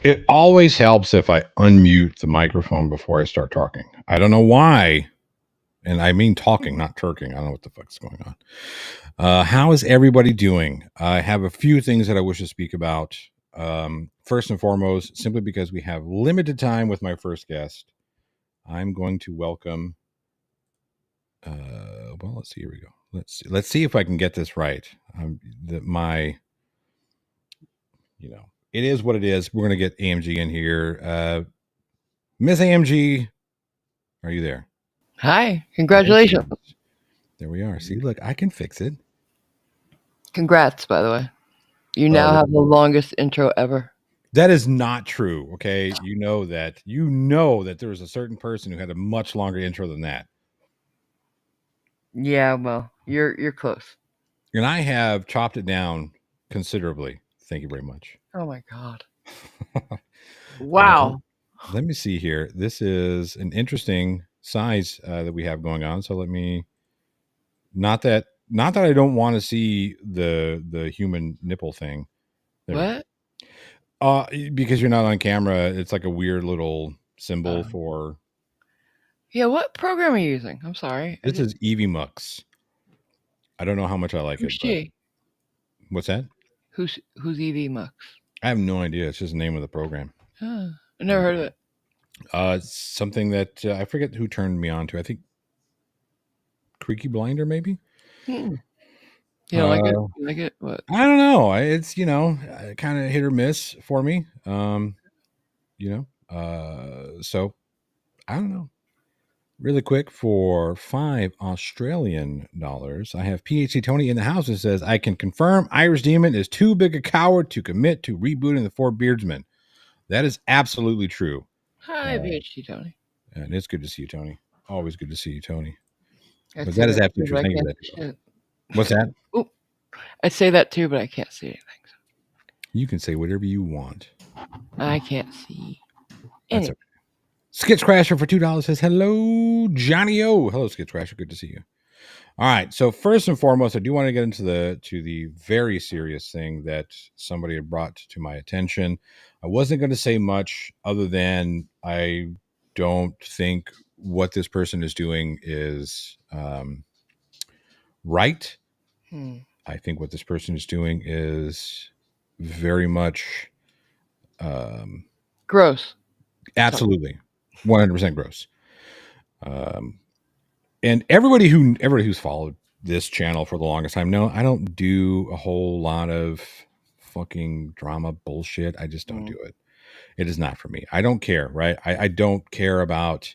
It always helps if I unmute the microphone before I start talking. I don't know why. And I mean talking, not turking. I don't know what the fuck's going on. How is everybody doing? I have a few things that I wish to speak about. First and foremost, simply because we have limited time with my first guest, I'm going to welcome. Well, let's see. Here we go. Let's see if I can get this right. It is what it is. We're going to get AMG in here. Miss AMG, are you there? Hi, congratulations. There we are. See, look, I can fix it. Congrats, by the way. You now have the longest intro ever. That is not true. Okay. You know that there was a certain person who had a much longer intro than that. Yeah, well, you're close. And I have chopped it down considerably. Thank you very much. Oh my god. Wow. Let me see here. This is an interesting size that we have going on. So let me not that I don't want to see the human nipple thing. There. What? Because you're not on camera, it's like a weird little symbol for. Yeah, what program are you using? I'm sorry. This is Evie Mux. I don't know how much I like Who's it. she? What's that? Who's Evie Mux? I have no idea. It's just the name of the program. I never heard of it. It's something that I forget who turned me on to. I think Creaky Blinder, maybe. You don't like it? You like it? What? I don't know. It's kind of hit or miss for me. So I don't know. Really quick, for $5 Australian, I have PhD Tony in the house and says, I can confirm Irish Demon is too big a coward to commit to rebooting the Four Beardsmen. That is absolutely true. Hi, PhD Tony. And it's good to see you, Tony. Always good to see you, Tony. But that is absolutely true. Thank you for that. What's that? Ooh, I say that too, but I can't see anything. So. You can say whatever you want. I can't see. That's okay. Skitch Crasher for $2 says, hello, Johnny O. Hello, Skitch Crasher. Good to see you. All right. So first and foremost, I do want to get into the very serious thing that somebody had brought to my attention. I wasn't going to say much other than I don't think what this person is doing is right. I think what this person is doing is very much gross. Absolutely. 100% gross. And everybody who's followed this channel for the longest time, no, I don't do a whole lot of fucking drama bullshit. I just don't do it. It is not for me. I don't care, right? I don't care about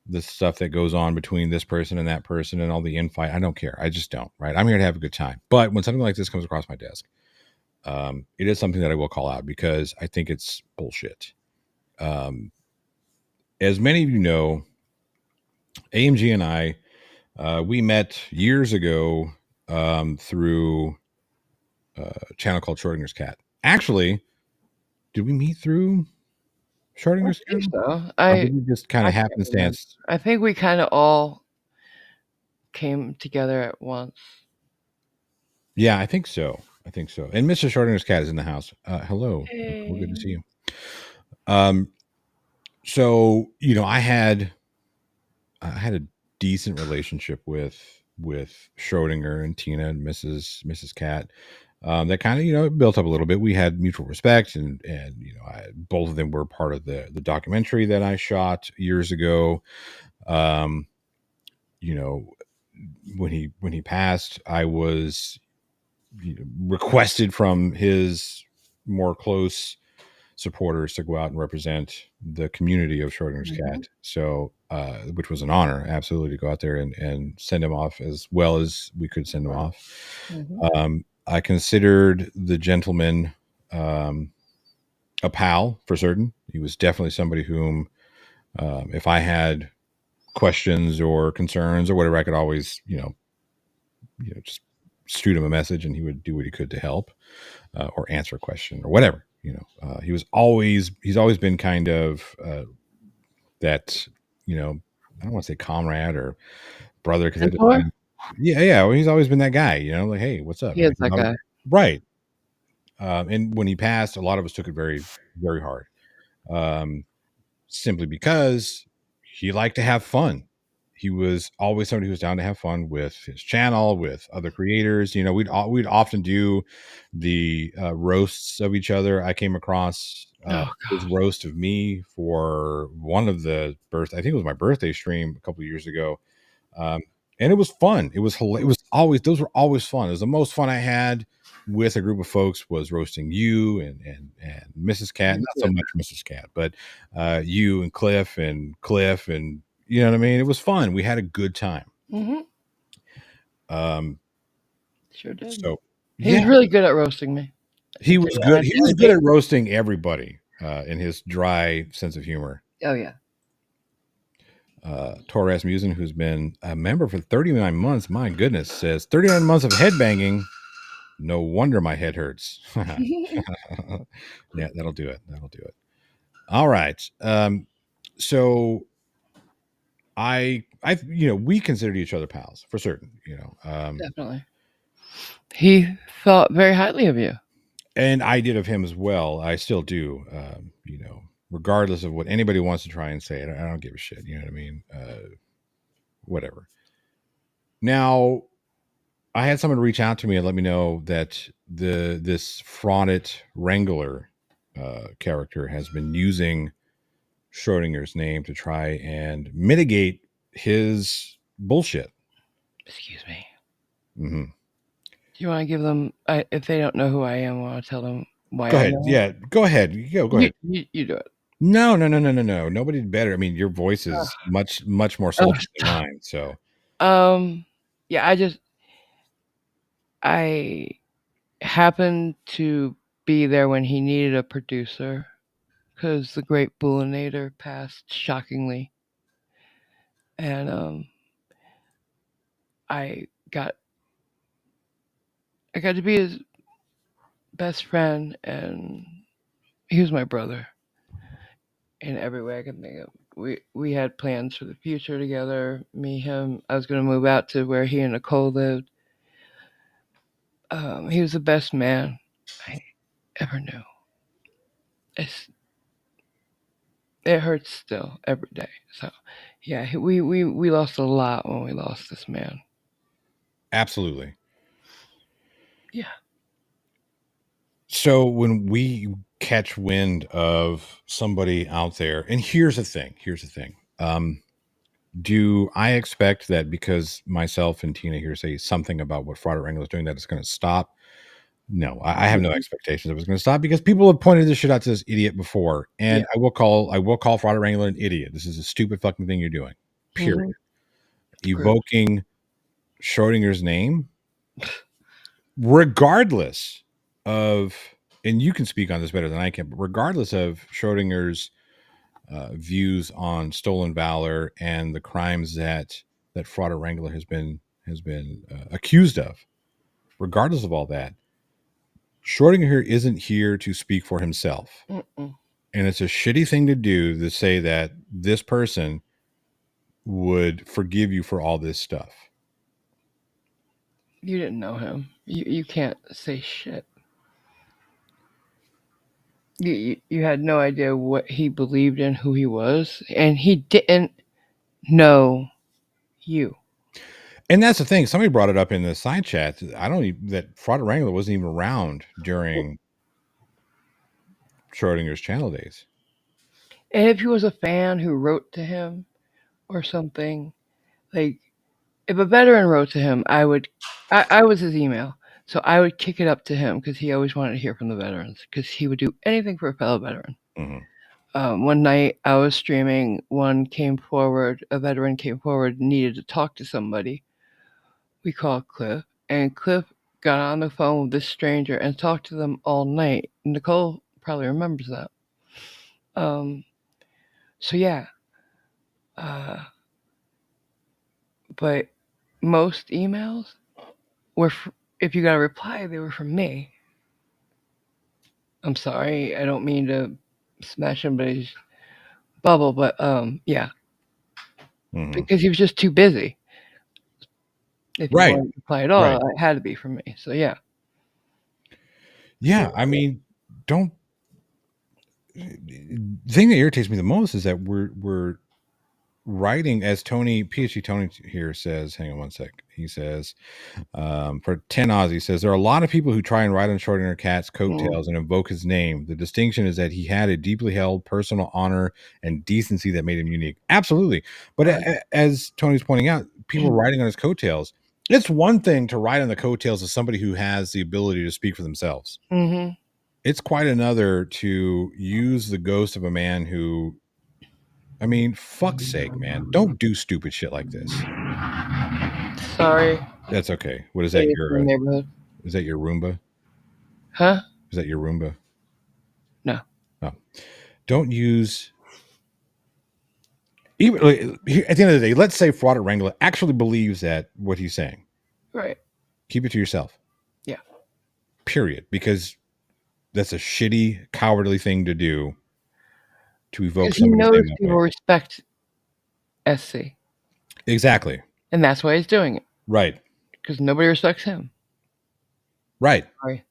the stuff that goes on between this person and that person and all the infight. I don't care. I just don't, right? I'm here to have a good time. But when something like this comes across my desk, it is something that I will call out because I think it's bullshit. As many of you know, AMG and I, we met years ago through a channel called Schrodinger's Cat. Actually, did we meet through Schrodinger's Cat? So. Or did we just kind of happenstance? I think we kind of all came together at once. Yeah, I think so. And Mr. Schrodinger's Cat is in the house. Hello. Hey. Well, good to see you. So, I had a decent relationship with Schrodinger and Tina and Mrs. Cat. That kind of built up a little bit. We had mutual respect, and both of them were part of the documentary that I shot years ago. When he passed, I was requested from his more close supporters to go out and represent the community of Schrodinger's Cat. So, which was an honor, absolutely, to go out there and send him off as well as we could send him off. I considered the gentleman a pal for certain. He was definitely somebody whom, if I had questions or concerns or whatever, I could always, just shoot him a message and he would do what he could to help or answer a question or whatever. He's always been kind of that, I don't want to say comrade or brother because yeah. Well, he's always been that guy, like, hey, what's up? He is that guy, right? And when he passed, a lot of us took it very, very hard, um, simply because he liked to have fun. He was always somebody who was down to have fun with his channel, with other creators. We'd often do the roasts of each other. I came across Oh his God. roast of me for one of the I think it was my birthday stream a couple of years ago, um, and it was fun. It was always those were always fun. It was the most fun I had with a group of folks was roasting you and Mrs. Cat, You're not so good. much Mrs. Cat, but you and Cliff, and you know what I mean. It was fun. We had a good time. Mm-hmm. Um, Sure did. so He yeah, was really good at roasting me. he Until was good. He I was good did. at roasting everybody in his dry sense of humor. Oh yeah. Torres Musin, who's been a member for 39 months, my goodness, says 39 months of headbanging. No wonder my head hurts. Yeah, that'll do it. That'll do it. All right. So we considered each other pals for certain, Definitely. He thought very highly of you. and I did of him as well. I still do, regardless of what anybody wants to try and say. I don't give a shit. You know what I mean? Whatever. Now, I had someone reach out to me and let me know that this Fronnet Wrangler character has been using Schrodinger's name to try and mitigate his bullshit. Excuse me. Mm-hmm. Do you want to give them? If they don't know who I am, I want to tell them why Go I ahead. know. Yeah, go ahead. Go ahead. You do it. No, no, no, no, no, no. Nobody better. I mean, your voice is much, much more Oh, sultry than stop. mine. So, Yeah. I happened to be there when he needed a producer because the great Bullinator passed shockingly, and I got I got to be his best friend, and he was my brother in every way I can think of. We had plans for the future together. Me, him. I was going to move out to where he and Nicole lived. He was the best man I ever knew. It's, it hurts still every day. So, yeah, we lost a lot when we lost this man. absolutely. Yeah, So, when we catch wind of somebody out there, and here's the thing. Do I expect that because myself and Tina here say something about what Fraud Wrangler is doing that it's going to stop? No, I have no expectations it was going to stop because people have pointed this shit out to this idiot before, yeah. and I will call Fraud Wrangler an idiot. This is a stupid fucking thing you're doing. Period. Mm-hmm. Great. Evoking Schrodinger's name, regardless of, and you can speak on this better than I can, but regardless of Schrodinger's views on stolen valor and the crimes that Fraud Wrangler has been accused of, regardless of all that, Schrodinger isn't here to speak for himself. Mm-mm. And it's a shitty thing to do to say that this person would forgive you for all this stuff. You didn't know him. You can't say shit. You had no idea what he believed in, who he was, and he didn't know you. And that's the thing. Somebody brought it up in the side chat. I don't even, that Fraud Wrangler wasn't even around during Schrodinger's channel days. And if he was a fan who wrote to him or something, like if a veteran wrote to him, I was his email, so I would kick it up to him because he always wanted to hear from the veterans because he would do anything for a fellow veteran. Mm-hmm. One night I was streaming, a veteran came forward, and needed to talk to somebody. We called Cliff, and Cliff got on the phone with this stranger and talked to them all night. Nicole probably remembers that. Um, so yeah, uh, but most emails were, if you got a reply, they were from me. I'm sorry, I don't mean to smash somebody's bubble, but yeah, Mm-hmm. because he was just too busy. If you Right. wanted to reply at all, Right. it had to be from me. So yeah. Yeah, I mean, don't. The thing that irritates me the most is that we're writing, as PhD Tony here says. Hang on one sec. He says, for 10 Oz, he says there are a lot of people who try and ride on Schrodinger Cat's coattails and invoke his name. The distinction is that he had a deeply held personal honor and decency that made him unique. Absolutely, but as Tony's pointing out, people riding on his coattails. It's one thing to ride on the coattails of somebody who has the ability to speak for themselves. Mm-hmm. It's quite another to use the ghost of a man who, I mean, fuck's sake, man, don't do stupid shit like this. Sorry. That's okay. What is that? Your neighborhood? is that your Roomba? Huh? Is that your Roomba? No. Oh, don't use. Even at the end of the day, let's say Fraud Wrangler actually believes that what he's saying. Right. Keep it to yourself. Yeah. Period. Because that's a shitty, cowardly thing to do. To evoke He somebody's knows name that people way. respect SC. Exactly. And that's why he's doing it. Right. Because nobody respects him. Right. Sorry.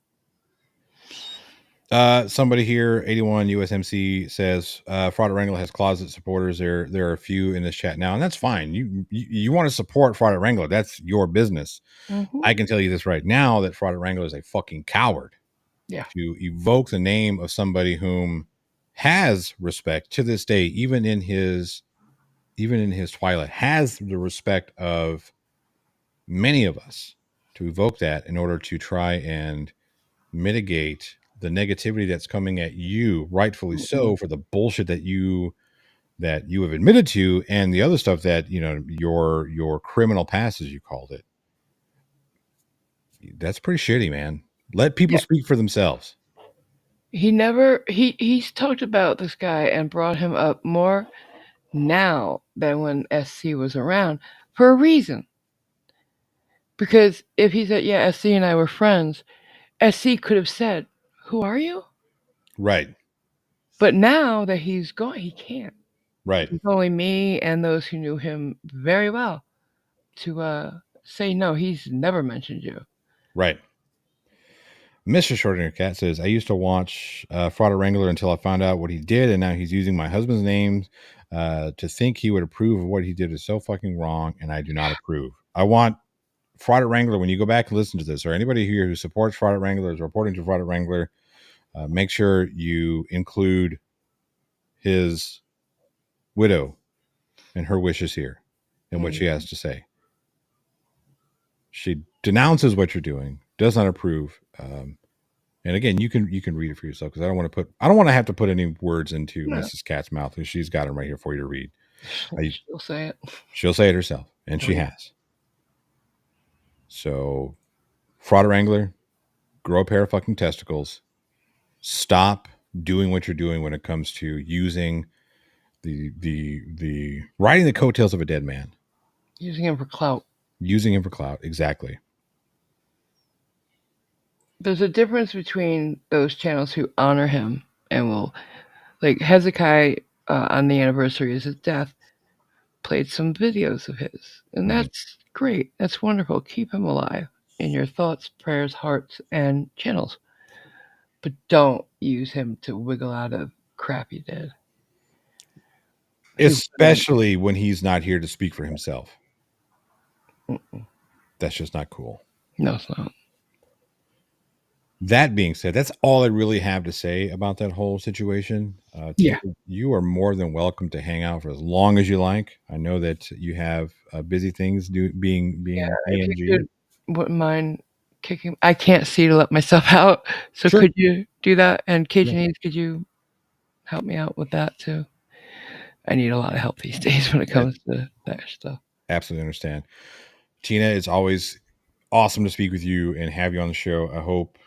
Somebody here, 81 USMC says, Fraud Wrangler has closet supporters. There are a few in this chat now, and that's fine. You want to support Fraud Wrangler, that's your business. Mm-hmm. I can tell you this right now that Fraud Wrangler is a fucking coward. Yeah. To evoke the name of somebody whom has respect to this day, even in his twilight, has the respect of many of us, to evoke that in order to try and mitigate the negativity that's coming at you, rightfully so, for the bullshit that you have admitted to, and the other stuff that your criminal past, as you called it. That's pretty shitty, man. Let people speak for themselves. He's talked about this guy and brought him up more now than when SC was around, for a reason. Because if he said, yeah, SC and I were friends, SC could have said, who are you? Right. But now that he's gone, he can't. Right. It's only me and those who knew him very well to say, no, he's never mentioned you. Right. Mr. Schrodinger Cat says, I used to watch Fraud Wrangler until I found out what he did, and now he's using my husband's name to think he would approve of what he did is so fucking wrong, and I do not approve. I want Fraud Wrangler, when you go back and listen to this, or anybody here who supports Fraud Wrangler, is reporting to Fraud Wrangler, make sure you include his widow and her wishes here and what she has to say. She denounces what you're doing, does not approve. And again, you can read it for yourself, because I don't want to have to put any words into Mrs. Cat's mouth, because she's got them right here for you to read. She'll say it. She'll say it herself, and she has. So, Fraud Wrangler, grow a pair of fucking testicles. Stop doing what you're doing when it comes to using the riding the coattails of a dead man. Using him for clout. Using him for clout, exactly. There's a difference between those channels who honor him and will, like Hezekiah on the anniversary of his death, played some videos of his. And that's great. That's wonderful. Keep him alive in your thoughts, prayers, hearts, and channels. But don't use him to wiggle out of crap he did. Especially when he's not here to speak for himself. That's just not cool. No, it's not. That being said, that's all I really have to say about that whole situation. Yeah. You are more than welcome to hang out for as long as you like. I know that you have busy things being AMG. Wouldn't mind kicking. I can't see to let myself out. So Sure. Could you do that? And Cajun could you help me out with that too? I need a lot of help these days when it comes to that stuff. Absolutely understand. Tina, it's always awesome to speak with you and have you on the show. I hope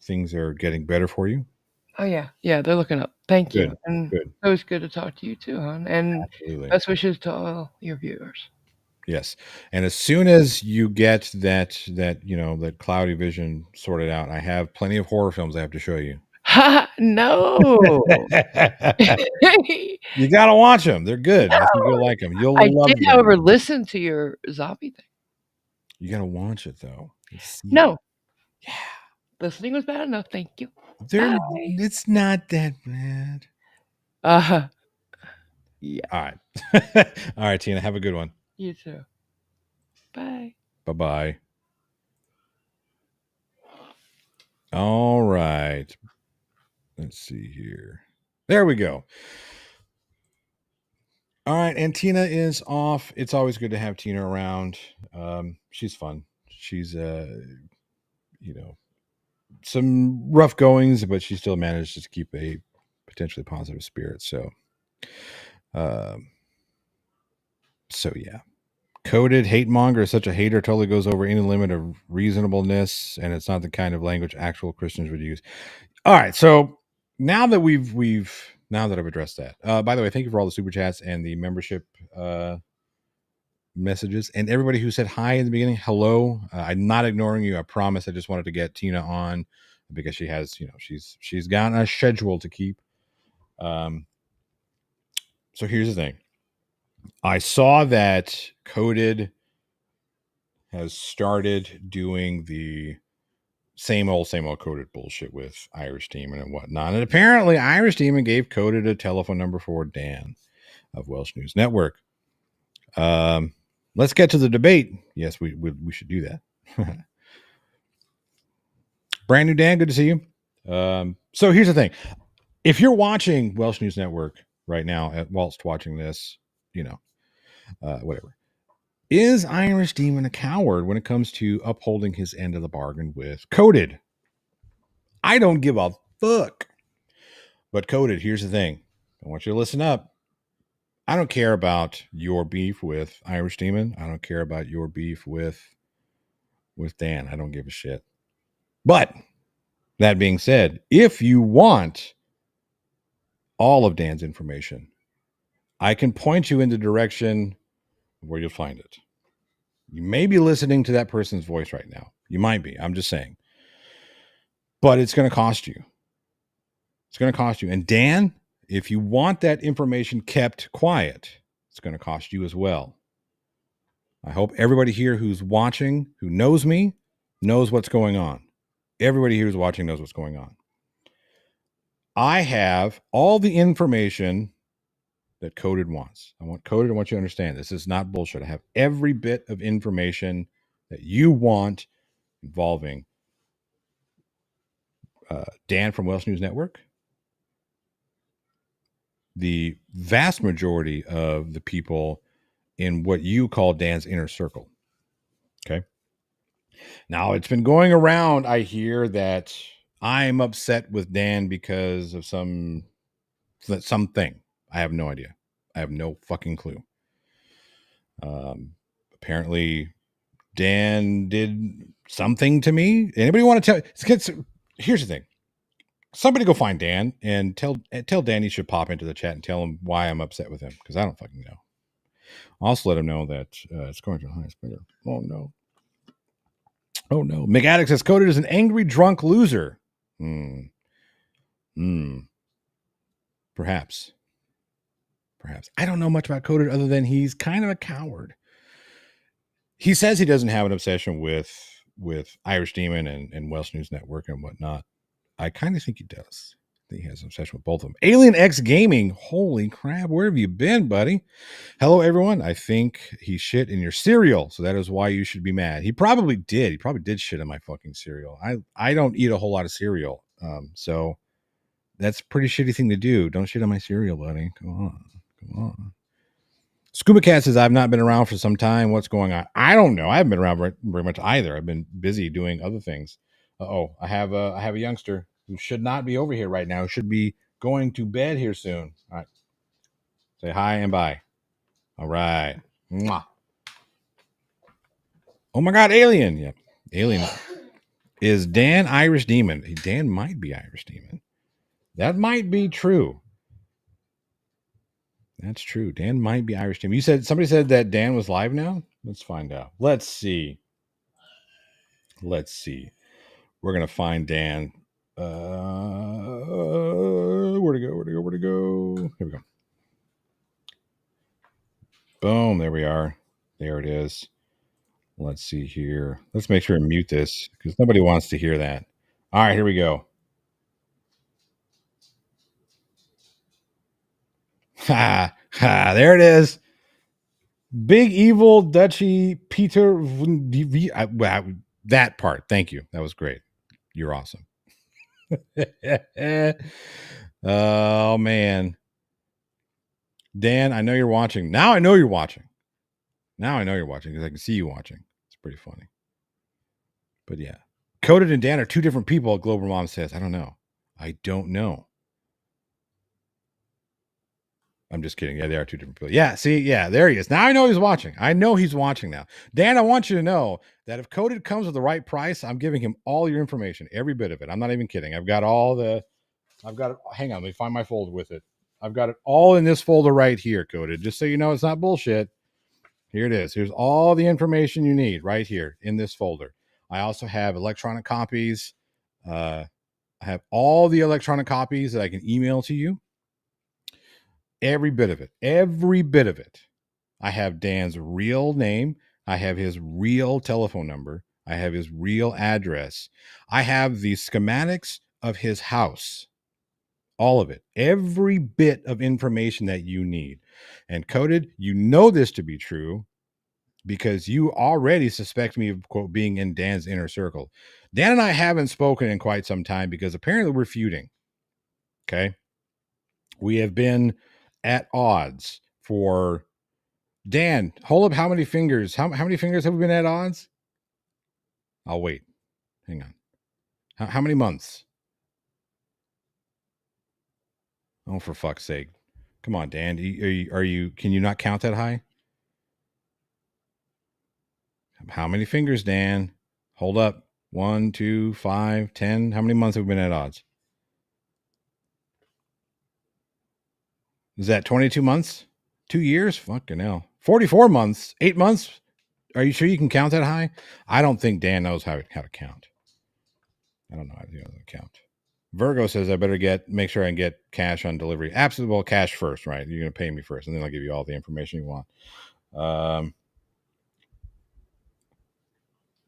things are getting better for you. Oh yeah, they're looking up. Thank you, and good. It was good to talk to you too, hon. And Absolutely. Best wishes to all your viewers. Yes, and as soon as you get that cloudy vision sorted out, I have plenty of horror films I have to show you. Ha! No. You gotta watch them. They're good. No. I think you'll like them. You'll love them. However, listen to your zombie thing. You gotta watch it though. No. Yeah. Listening was bad enough. Thank you. There, Bye. it's not that bad. Yeah. All right. All right, Tina, have a good one. You too. Bye. Bye-bye. All right. Let's see here. There we go. All right, and Tina is off. It's always good to have Tina around. She's fun. She's you know, some rough goings, but she still manages to keep a potentially positive spirit. Um, so yeah. Coded hate monger is such a hater, totally goes over any limit of reasonableness, and it's not the kind of language actual Christians would use. All right, so now that we've now that I've addressed that, by the way, thank you for all the super chats and the membership messages, and everybody who said hi in the beginning. Hello, I'm not ignoring you. I promise. I just wanted to get Tina on because she has, she's got a schedule to keep. So here's the thing. I saw that Coded has started doing the same old Coded bullshit with Irish Demon and whatnot. And apparently Irish Demon gave Coded a telephone number for Dan of Welsh News Network. Let's get to the debate. Yes, we should do that. Brand new Dan, good to see you. So here's the thing. If you're watching Welsh News Network right now, whilst watching this, whatever. Is Irish Demon a coward when it comes to upholding his end of the bargain with Coded? I don't give a fuck. But Coded, here's the thing. I want you to listen up. I don't care about your beef with Irish Demon. I don't care about your beef with Dan. I don't give a shit. But that being said, if you want all of Dan's information, I can point you in the direction where you'll find it. You may be listening to that person's voice right now. You might be. I'm just saying. But it's going to cost you. It's going to cost you. And Dan, if you want that information kept quiet, it's going to cost you as well. I hope everybody here who's watching, who knows me, knows what's going on. Everybody here who's watching knows what's going on. I have all the information that Coded wants. I want you to understand this is not bullshit. I have every bit of information that you want involving Dan from Welsh News Network, the vast majority of the people in what you call Dan's inner circle. Okay. Now it's been going around. I hear that I'm upset with Dan because of something. I have no idea. I have no fucking clue. Apparently Dan did something to me. Anybody want to tell? Here's the thing. Somebody go find Dan and tell Dan he should pop into the chat and tell him why I'm upset with him, because I don't fucking know. Also let him know that it's going to the highest bidder. Oh no. Oh no. McAddick says Coded is an angry drunk loser. Perhaps. I don't know much about Coded other than he's kind of a coward. He says he doesn't have an obsession with Irish Demon and Welsh News Network and whatnot. I kind of think he does. I think he has an obsession with both of them. Alien X Gaming. Holy crap. Where have you been, buddy? Hello, everyone. I think he shit in your cereal, so that is why you should be mad. He probably did. He probably did shit in my fucking cereal. I don't eat a whole lot of cereal. So that's a pretty shitty thing to do. Don't shit on my cereal, buddy. Come on. Scuba Cat says, I've not been around for some time. What's going on? I don't know. I haven't been around very much either. I've been busy doing other things. I have a youngster who should not be over here right now. Should be going to bed here soon. All right. Say hi and bye. All right. Mwah. Oh my God, Alien. Yep. Alien. Is Dan Irish Demon? Dan might be Irish Demon. That might be true. That's true. Dan might be Irish Demon. Somebody said that Dan was live now? Let's find out. Let's see. We're gonna find Dan. Where to go? Here we go. Boom, there we are. There it is. Let's see here. Let's make sure and mute this because nobody wants to hear that. All right, here we go. Ha ha! There it is. Big evil duchy Peter. That part. Thank you. That was great. You're awesome. Oh man, Dan, I know you're watching. Now I know you're watching. Now I know you're watching because I can see you watching. It's pretty funny. But yeah, Coded and Dan are two different people. Global Mom says, I don't know. I don't know. I'm just kidding. Yeah, they are two different people. Yeah, see, yeah, there he is. Now I know he's watching. I know he's watching now. Dan, I want you to know that if Coded comes with the right price, I'm giving him all your information, every bit of it. I'm not even kidding. I've got it. Hang on, let me find my folder with it. I've got it all in this folder right here, Coded. Just so you know, it's not bullshit. Here it is. Here's all the information you need right here in this folder. I also have electronic copies. I have all the electronic copies that I can email to you. Every bit of it. Every bit of it. I have Dan's real name. I have his real telephone number. I have his real address. I have the schematics of his house. All of it. Every bit of information that you need. And Coded, you know this to be true because you already suspect me of, quote, being in Dan's inner circle. Dan and I haven't spoken in quite some time because apparently we're feuding. Okay. We have been at odds for Dan. Hold up. How many fingers? How many fingers have we been at odds? I'll wait. Hang on. How many months? Oh, for fuck's sake. Come on, Dan. Are you, can you not count that high? How many fingers, Dan? Hold up. 1, 2, 5, 10. How many months have we been at odds? Is that 22 months? 2 years? Fucking hell. 44 months? 8 months? Are you sure you can count that high? I don't think Dan knows how to count. I don't know how to count. Virgo says I better make sure I can get cash on delivery. Absolutely. Well, cash first, right? You're going to pay me first, and then I'll give you all the information you want.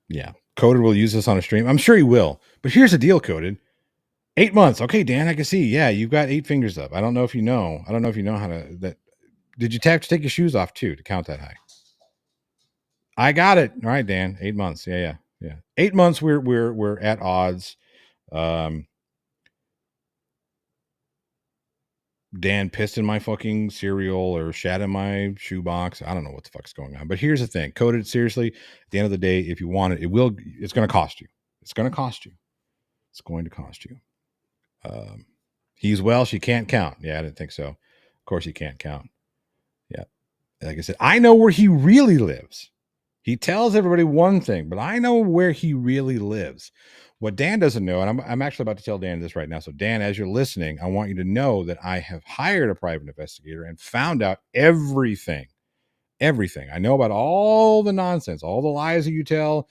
Yeah. Coded will use this on a stream. I'm sure he will. But here's the deal, Coded. 8 months. Okay, Dan, I can see. Yeah, you've got 8 fingers up. I don't know if you know. I don't know if you know how to that. Did you have to take your shoes off too to count that high? I got it. All right, Dan. 8 months. Yeah. 8 months. We're at odds. Dan pissed in my fucking cereal or shat in my shoebox. I don't know what the fuck's going on. But here's the thing. Coded, seriously, at the end of the day, if you want it, it's going to cost you. It's going to cost you. It's going to cost you. He's Welsh. He can't count. Yeah, I didn't think so. Of course he can't count. Yeah. Like I said, I know where he really lives. He tells everybody one thing, but I know where he really lives. What Dan doesn't know, and I'm actually about to tell Dan this right now. So, Dan, as you're listening, I want you to know that I have hired a private investigator and found out everything. Everything. I know about all the nonsense, all the lies that you tell,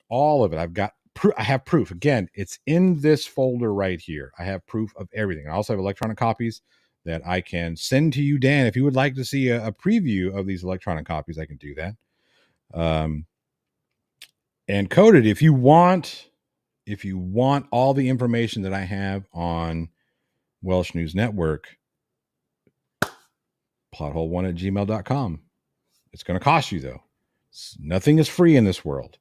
all of it. I have proof. Again, it's in this folder right here. I have proof of everything. I also have electronic copies that I can send to you, Dan. If you would like to see a preview of these electronic copies, I can do that. And Coded, if you want all the information that I have on Welsh News Network, plothole1@gmail.com. It's going to cost you though. Nothing is free in this world.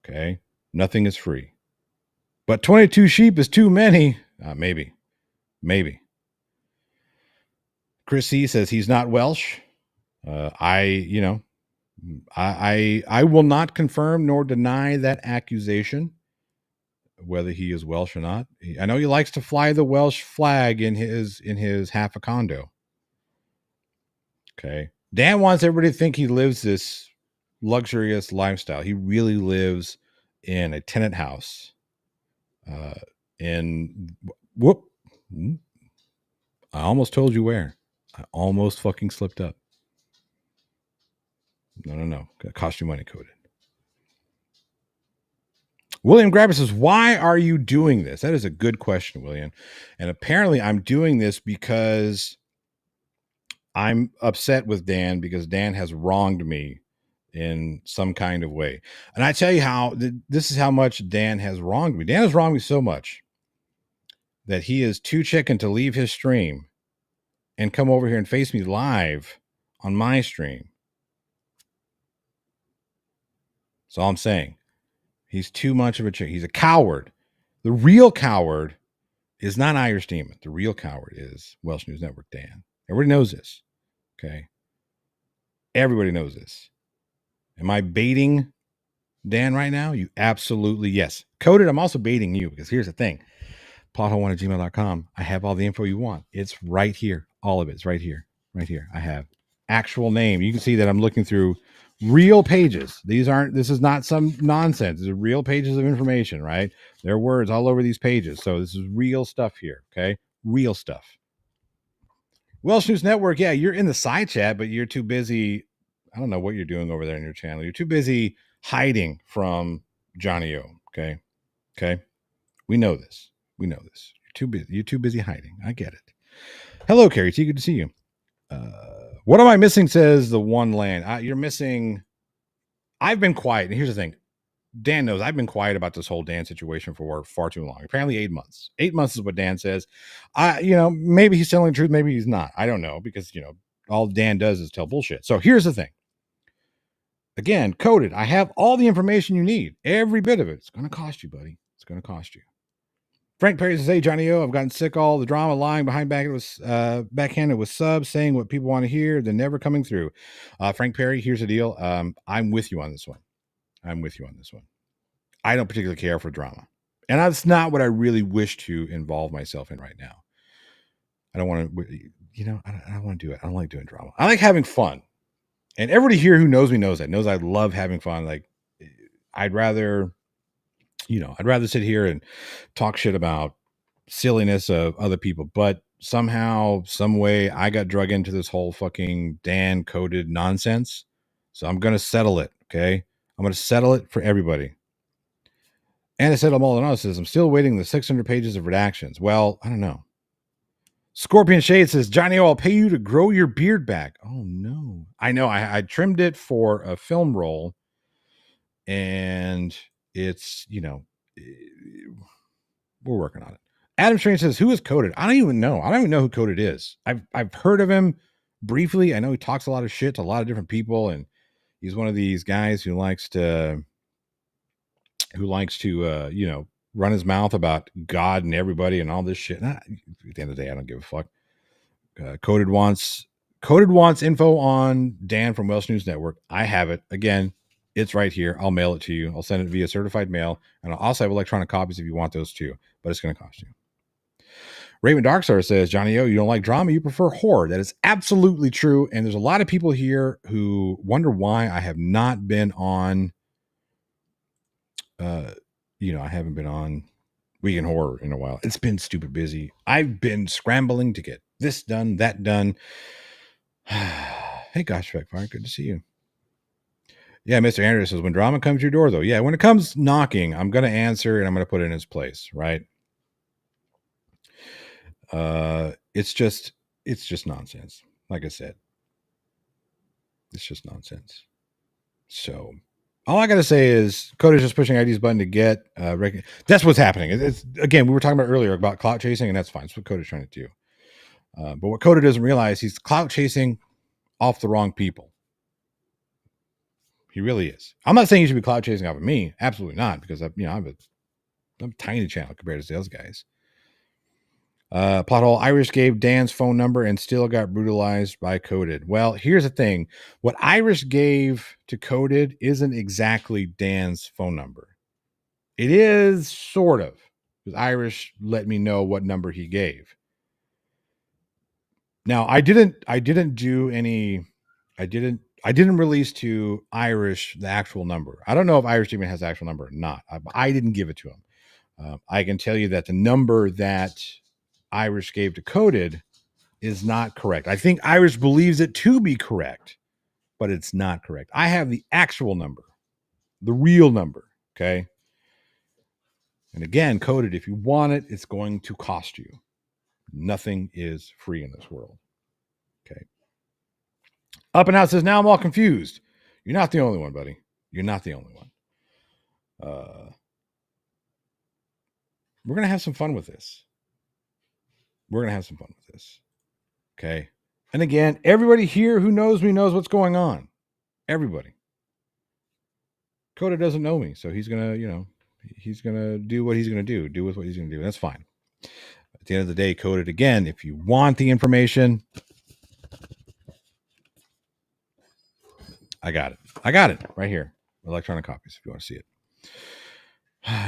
Okay. Nothing is free, but 22 sheep is too many. Maybe. Chris C says he's not Welsh. I will not confirm nor deny that accusation, whether he is Welsh or not. I know he likes to fly the Welsh flag in his half a condo. Okay. Dan wants everybody to think he lives this luxurious lifestyle. He really lives in a tenant house. Whoop. I almost told you where. I almost fucking slipped up. No. Gonna cost you money, Coded. William Grabber says, why are you doing this? That is a good question, William. And apparently I'm doing this because I'm upset with Dan because Dan has wronged me in some kind of way. And I tell you how, this is how much Dan has wronged me. Dan has wronged me so much that he is too chicken to leave his stream and come over here and face me live on my stream. That's all I'm saying. He's too much of a chicken. He's a coward. The real coward is not Irish Demon. The real coward is Welsh News Network Dan. Everybody knows this. Okay. Everybody knows this. Am I baiting Dan right now? You absolutely yes. Coded, I'm also baiting you because here's the thing. Plothole1@gmail.com. I have all the info you want. It's right here. All of it's right here. Right here. I have actual name. You can see that I'm looking through real pages. This is not some nonsense. These are real pages of information, right? There are words all over these pages. So this is real stuff here. Okay. Real stuff. Welsh News Network. Yeah, you're in the side chat, but you're too busy. I don't know what you're doing over there in your channel. You're too busy hiding from Johnny O. Okay. Okay. We know this. We know this. You're too busy. You're too busy hiding. I get it. Hello, Carrie T. Good to see you. What am I missing? Says the one land. You're missing. I've been quiet. And here's the thing. Dan knows I've been quiet about this whole Dan situation for far too long. Apparently 8 months. 8 months is what Dan says. Maybe he's telling the truth. Maybe he's not. I don't know because, all Dan does is tell bullshit. So here's the thing. Again, coded. I have all the information you need. Every bit of it. It's going to cost you, buddy. It's going to cost you. Frank Perry says, hey, Johnny O, I've gotten sick of all the drama, lying behind backhanded with subs, saying what people want to hear, then never coming through. Frank Perry, here's the deal. I'm with you on this one. I don't particularly care for drama. And that's not what I really wish to involve myself in right now. I don't want to, I don't want to do it. I don't like doing drama. I like having fun. And everybody here who knows me knows that, knows I love having fun. Like, I'd rather sit here and talk shit about silliness of other people, but somehow, some way I got drug into this whole fucking Dan coded nonsense. So I'm going to settle it. Okay. I'm going to settle it for everybody. And I said, Maldonado says, I'm still waiting the 600 pages of redactions. Well, I don't know. Scorpion Shade says, Johnny O, I'll pay you to grow your beard back. Oh no. I know. I trimmed it for a film role and it's, we're working on it. Adam Strange says, who is Coded? I don't even know. I don't even know who Coded is. I've heard of him briefly. I know he talks a lot of shit to a lot of different people, and he's one of these guys who likes to run his mouth about God and everybody and all this shit. And at the end of the day, I don't give a fuck. Coded wants info on Dan from Welsh News Network. I have it. Again, it's right here. I'll mail it to you. I'll send it via certified mail, and I'll also have electronic copies if you want those too, but it's going to cost you. Raven Darkstar says, Johnny O, you don't like drama, you prefer horror. That is absolutely true. And there's a lot of people here who wonder why I have not been on, I haven't been on Weekend Horror in a while. It's been stupid busy. I've been scrambling to get this done, that done. Hey, gosh, Fire, good to see you. Yeah, Mr. Andrews says, when drama comes to your door, though, yeah, when it comes knocking, I'm going to answer and I'm going to put it in its place, right? It's just nonsense. Like I said, it's just nonsense. So all I got to say is Coda's just pushing ID's button to get, that's what's happening. It's again, we were talking about earlier about clout chasing, and that's fine. That's what Coda's trying to do. But what Coda doesn't realize, he's clout chasing off the wrong people. He really is. I'm not saying you should be clout chasing off of me. Absolutely not. Because I'm a tiny channel compared to those guys. Plot hole, Irish gave Dan's phone number and still got brutalized by Coded. Well, here's the thing. What Irish gave to Coded isn't exactly Dan's phone number. It is sort of, because Irish let me know what number he gave. Now, I didn't release to Irish the actual number. I don't know if Irish even has the actual number or not. I didn't give it to him. I can tell you that the number that Irish gave to Coded is not correct. I think Irish believes it to be correct, but it's not correct. I have the actual number, the real number. Okay. And again, Coded, if you want it, it's going to cost you. Nothing is free in this world. Okay. Up and Out says, now I'm all confused. You're not the only one, buddy. You're not the only one. We're going to have some fun with this. Okay. And again, everybody here who knows me knows what's going on. Everybody. Coda doesn't know me, so he's going to, he's going to do what he's going to do with what he's going to do. That's fine. At the end of the day, Coda, again, if you want the information, I got it right here. Electronic copies if you want to see it.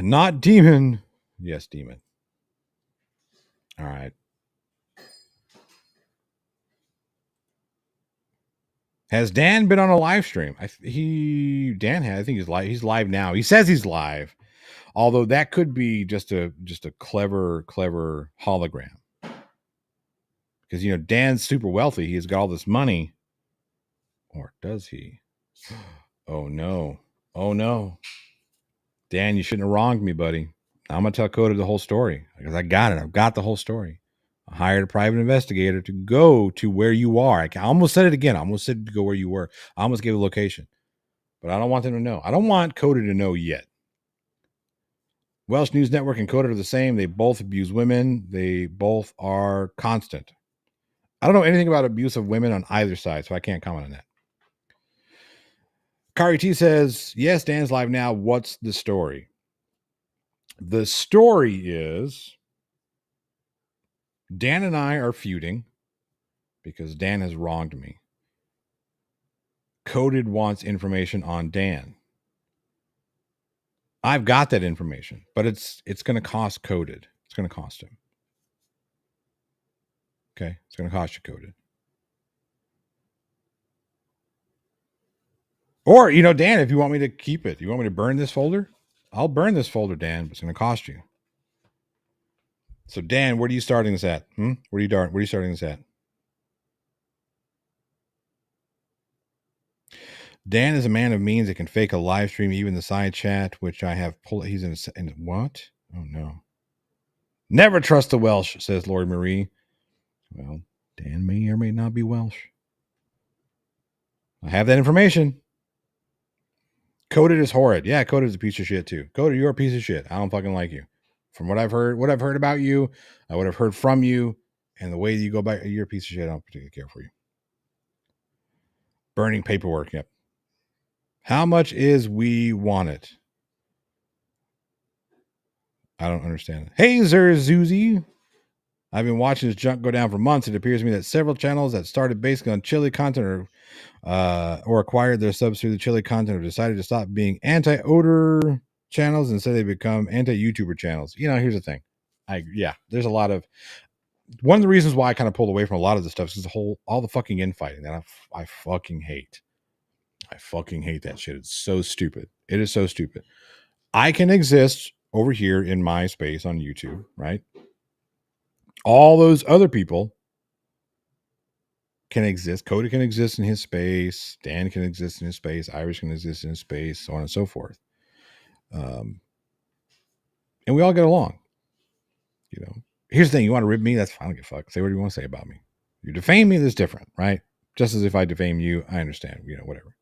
Not Demon. Yes, Demon. All right. Has Dan been on a live stream? Dan has. I think he's live. He's live now. He says he's live, although that could be just a clever hologram. Because Dan's super wealthy. He's got all this money, or does he? Oh no! Dan, you shouldn't have wronged me, buddy. I'm gonna tell Coda the whole story because I got it. I've got the whole story. I hired a private investigator to go to where you are. I almost said it again. I almost said to go where you were. I almost gave a location, but I don't want them to know. I don't want Coda to know yet. Welsh News Network and Coda are the same. They both abuse women. They both are constant. I don't know anything about abuse of women on either side, so I can't comment on that. Kari T says, yes, Dan's live now. What's the story? The story is Dan and I are feuding because Dan has wronged me. Coded wants information on Dan. I've got that information, but it's going to cost Coded. It's going to cost him. Okay, it's going to cost you, Coded. Or, Dan, if you want me to keep it, you want me to burn this folder? I'll burn this folder, Dan, but it's going to cost you. So, Dan, where are you starting this at? Where are you starting this at? Dan is a man of means that can fake a live stream, even the side chat, which I have pulled. He's in what? Oh, no. Never trust the Welsh, says Lori Marie. Well, Dan may or may not be Welsh. I have that information. Coded is horrid. Yeah, Coded is a piece of shit too. Coded, you're a piece of shit. I don't fucking like you. From what I've heard about you, what I've heard from you, and the way that you go about, you're a piece of shit. I don't particularly care for you. Burning paperwork. Yep. How much is we want it? I don't understand. Hey, Zuzi. I've been watching this junk go down for months. It appears to me that several channels that started basically on chili content or acquired their subs through the chili content have decided to stop being anti-odor channels and instead they become anti-YouTuber channels. Here's the thing. There's a lot of one of the reasons why I kind of pulled away from a lot of this stuff is all the fucking infighting that I fucking hate. I fucking hate that shit. It's so stupid. It is so stupid. I can exist over here in my space on YouTube, right? All those other people can exist. Coda can exist in his space. Dan can exist in his space. Irish can exist in his space, so on and so forth. And we all get along. Here's the thing. You want to rib me? That's fine. I don't give a fuck. Say what you want to say about me. You defame me, that's different, right? Just as if I defame you, I understand. Whatever.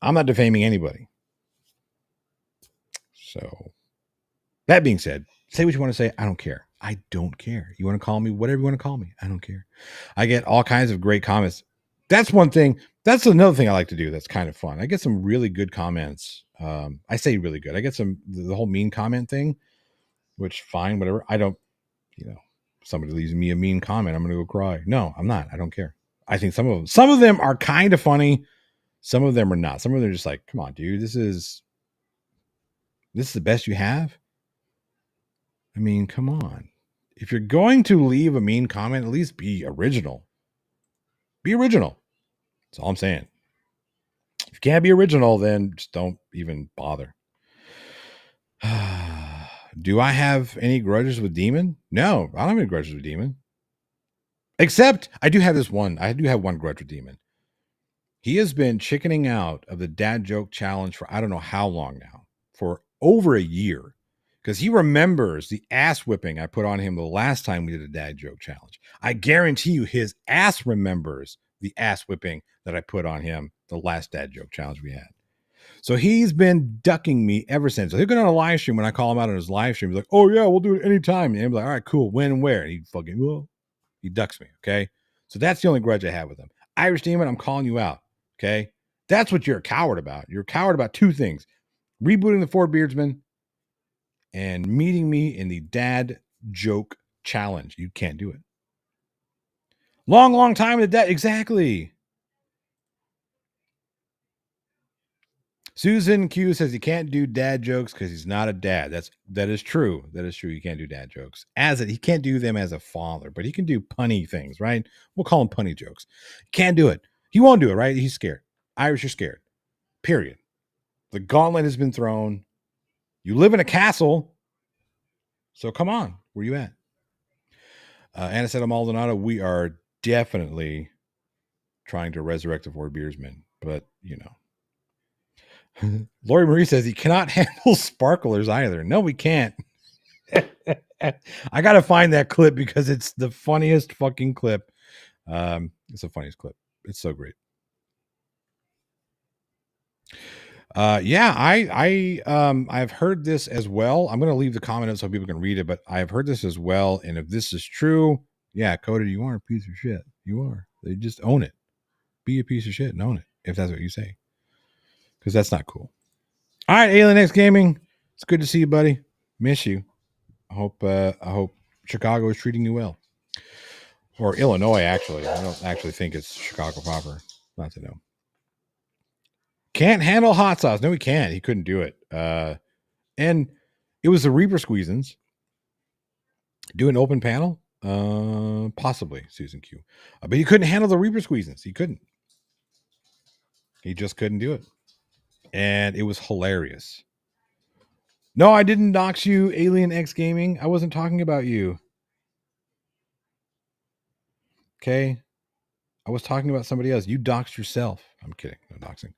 I'm not defaming anybody. So, that being said, say what you want to say. I don't care. I don't care. You want to call me whatever you want to call me. I don't care. I get all kinds of great comments. That's one thing. That's another thing I like to do. That's kind of fun. I get some really good comments. I say really good. I get the whole mean comment thing, which fine, whatever. I don't, somebody leaves me a mean comment, I'm going to go cry. No, I'm not. I don't care. I think some of them are kind of funny. Some of them are not. Some of them are just like, come on, dude, this is the best you have. I mean, come on. If you're going to leave a mean comment, at least be original. Be original. That's all I'm saying. If you can't be original, then just don't even bother. Do I have any grudges with Demon? No, I don't have any grudges with Demon. Except I do have this one. I do have one grudge with Demon. He has been chickening out of the dad joke challenge for I don't know how long now. For over a year. Because he remembers the ass whipping I put on him the last time we did a dad joke challenge. I guarantee you his ass remembers the ass whipping that I put on him the last dad joke challenge we had. So he's been ducking me ever since. So he'll go on a live stream when I call him out on his live stream. He's like, "Oh yeah, we'll do it anytime." And I'm like, "All right, cool. When and where?" And he fucking, well, he ducks me. Okay. So that's the only grudge I have with him. Irish Demon, I'm calling you out. Okay. That's what you're a coward about. You're a coward about two things: rebooting the Four Beardsmen and meeting me in the dad joke challenge. You can't do it. Long time to dad. Exactly. Susan Q says he can't do dad jokes because he's not a dad. That is true. That is true. He can't do dad jokes. He can't do them as a father, but he can do punny things, right? We'll call them punny jokes. Can't do it. He won't do it, right? He's scared. Irish, you're scared. Period. The gauntlet has been thrown. You live in a castle, so come on. Where you at? Anna said, Maldonado, we are definitely trying to resurrect the Four Beersmen, but you know. Lori Marie says he cannot handle sparklers either. No, we can't. I gotta find that clip because it's the funniest fucking clip. It's the funniest clip. It's so great. Yeah, I've heard this as well. I'm gonna leave the comment up so people can read it, but I've heard this as well. And if this is true, yeah, Coda, you are a piece of shit. You are. They just own it. Be a piece of shit and own it if that's what you say. Because that's not cool. All right, Alien X Gaming. It's good to see you, buddy. Miss you. I hope Chicago is treating you well. Or Illinois, actually. I don't actually think it's Chicago proper. Not to know. Can't handle hot sauce. No, he can't. He couldn't do it. And it was the Reaper Squeezins. Do an open panel? Possibly, Susan Q. But he couldn't handle the Reaper Squeezins. He couldn't. He just couldn't do it. And it was hilarious. No, I didn't dox you, Alien X Gaming. I wasn't talking about you. Okay. I was talking about somebody else. You doxed yourself. I'm kidding. No doxing.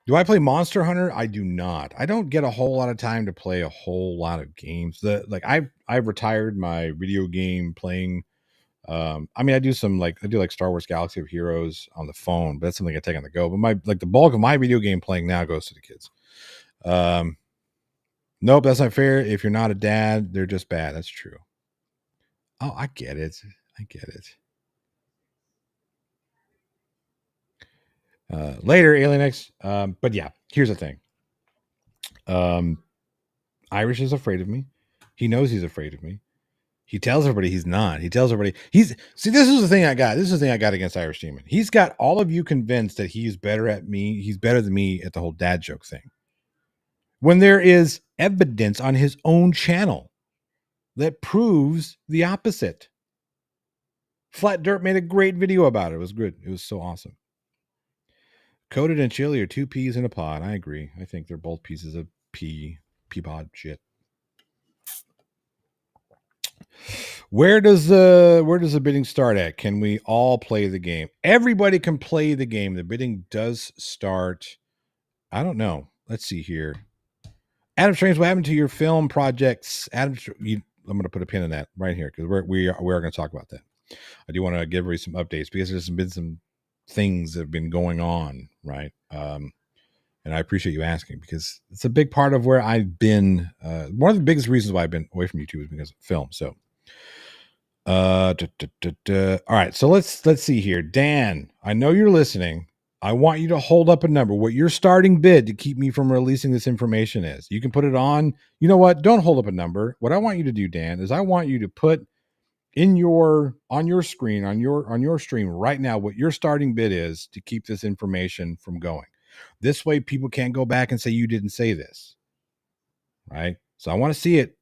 Do I play Monster Hunter? I do not. I don't get a whole lot of time to play a whole lot of games. I've retired my video game playing. I mean, I do Star Wars Galaxy of Heroes on the phone, but that's something I take on the go. But the bulk of my video game playing now goes to the kids. Nope, that's not fair. If you're not a dad, they're just bad. That's true. Oh, I get it. Later, Alien X. But yeah, here's the thing. Irish is afraid of me. He knows he's afraid of me. He tells everybody he's not. He tells everybody this is the thing I got. This is the thing I got against Irish Demon. He's got all of you convinced that he's better at me. He's better than me at the whole dad joke thing. When there is evidence on his own channel that proves the opposite. Flat Dirt made a great video about it. It was good. It was so awesome. Coated and chili are two peas in a pod. I agree. I think they're both pieces of pea pod shit. Where does the bidding start at? Can we all play the game? Everybody can play the game. The bidding does start. I don't know. Let's see here. Adam Strange, what happened to your film projects? I'm going to put a pin in that right here because we are going to talk about that. I do want to give you some updates because there's been some things that have been going on, right? And I appreciate you asking because it's a big part of where I've been. One of the biggest reasons why I've been away from YouTube is because of film. So, all right. So let's see here. Dan, I know you're listening. I want you to hold up a number. What your starting bid to keep me from releasing this information is. You can put it on. You know what? Don't hold up a number. What I want you to do, Dan, is I want you to put on your screen on your stream right now what your starting bid is to keep this information from going. This way people can't go back and say you didn't say this. Right? So I want to see it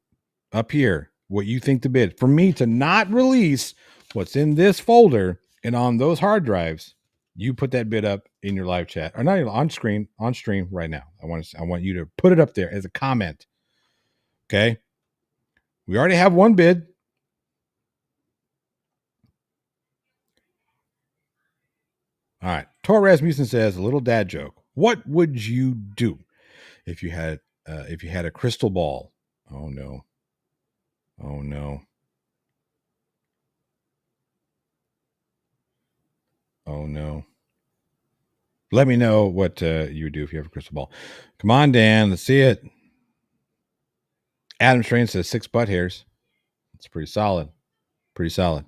up here, what you think the bid. For me to not release what's in this folder and on those hard drives, you put that bid up in your live chat or not on stream right now. I want you to put it up there as a comment. Okay? We already have one bid. All right. Tor Rasmussen says a little dad joke. What would you do if you had a crystal ball? Oh no. Oh no. Oh no. Let me know what you would do if you have a crystal ball. Come on, Dan. Let's see it. Adam Strain says 6 butt hairs. It's pretty solid. Pretty solid.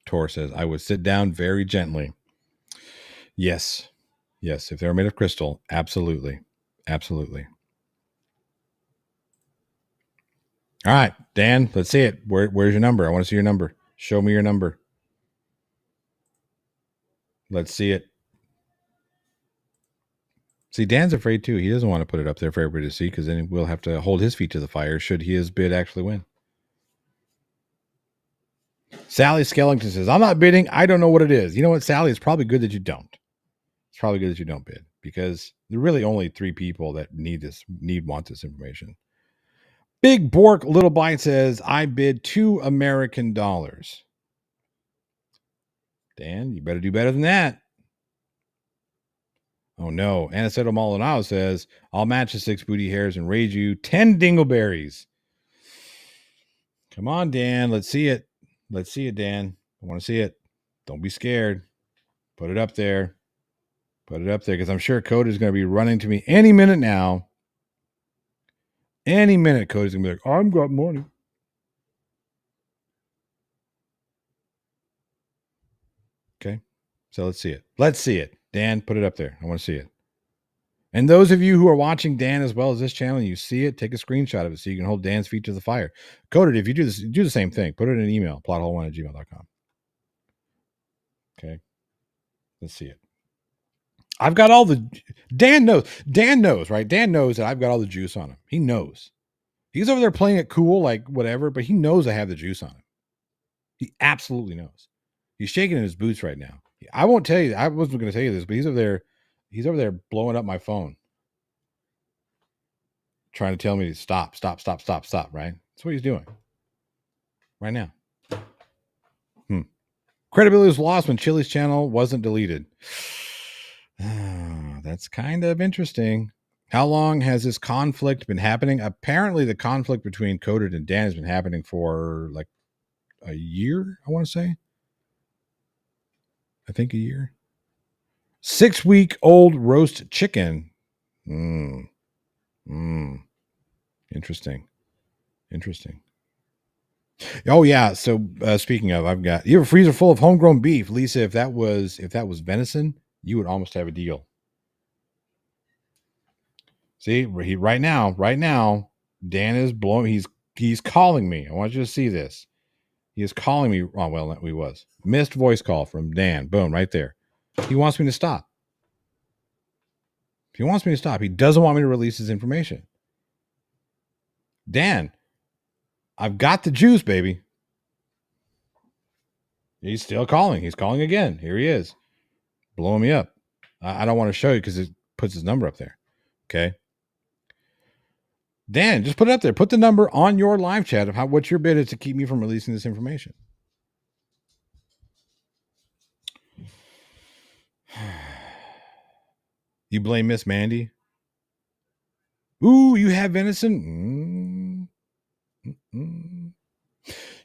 Tor says, I would sit down very gently. Yes. Yes. If they're made of crystal, absolutely. Absolutely. All right, Dan, let's see it. Where's your number? I want to see your number. Show me your number. Let's see it. See, Dan's afraid too. He doesn't want to put it up there for everybody to see because then we'll have to hold his feet to the fire should his bid actually win. Sally Skellington says, I'm not bidding. I don't know what it is. You know what, Sally? It's probably good that you don't. It's probably good that you don't bid because there are really only 3 people that want this information. Big Bork Little Bite says, I bid $2 American. Dan, you better do better than that. Oh no. Aniceto Maldonado says, I'll match the 6 booty hairs and raise you 10 dingleberries. Come on, Dan. Let's see it. Let's see it, Dan. I want to see it. Don't be scared. Put it up there. Put it up there because I'm sure Cody's going to be running to me any minute now. Any minute, Cody's going to be like, I've got money. Okay. So let's see it. Let's see it. Dan, put it up there. I want to see it. And those of you who are watching Dan as well as this channel, and you see it, take a screenshot of it so you can hold Dan's feet to the fire. Code it. If you do this, do the same thing. Put it in an email, plothole1@gmail.com. Okay. Let's see it. I've got all the... Dan knows, right? Dan knows that I've got all the juice on him. He knows. He's over there playing it cool, like whatever, but he knows I have the juice on him. He absolutely knows. He's shaking in his boots right now. I won't tell you. I wasn't going to tell you this, but he's over there blowing up my phone. Trying to tell me to stop, right? That's what he's doing right now. Credibility was lost when Chili's channel wasn't deleted. That's kind of interesting. How long has this conflict been happening? Apparently, the conflict between Coded and Dan has been happening for like a year, I want to say. I think a year. 6-week-old roast chicken. Interesting. Oh yeah. So speaking of, I've got you have a freezer full of homegrown beef, Lisa. If that was venison, you would almost have a deal. See, right now, Dan is blowing. He's calling me. I want you to see this. He is calling me. Oh well, we was missed voice call from Dan. Boom, right there. He wants me to stop. He doesn't want me to release his information. Dan, I've got the juice, baby. He's still calling. He's calling again. Here he is, blowing me up. I don't want to show you because it puts his number up there. Okay. Dan, just put it up there. Put the number on your live chat of what your bid is to keep me from releasing this information. You blame Miss Mandy? Ooh, you have venison?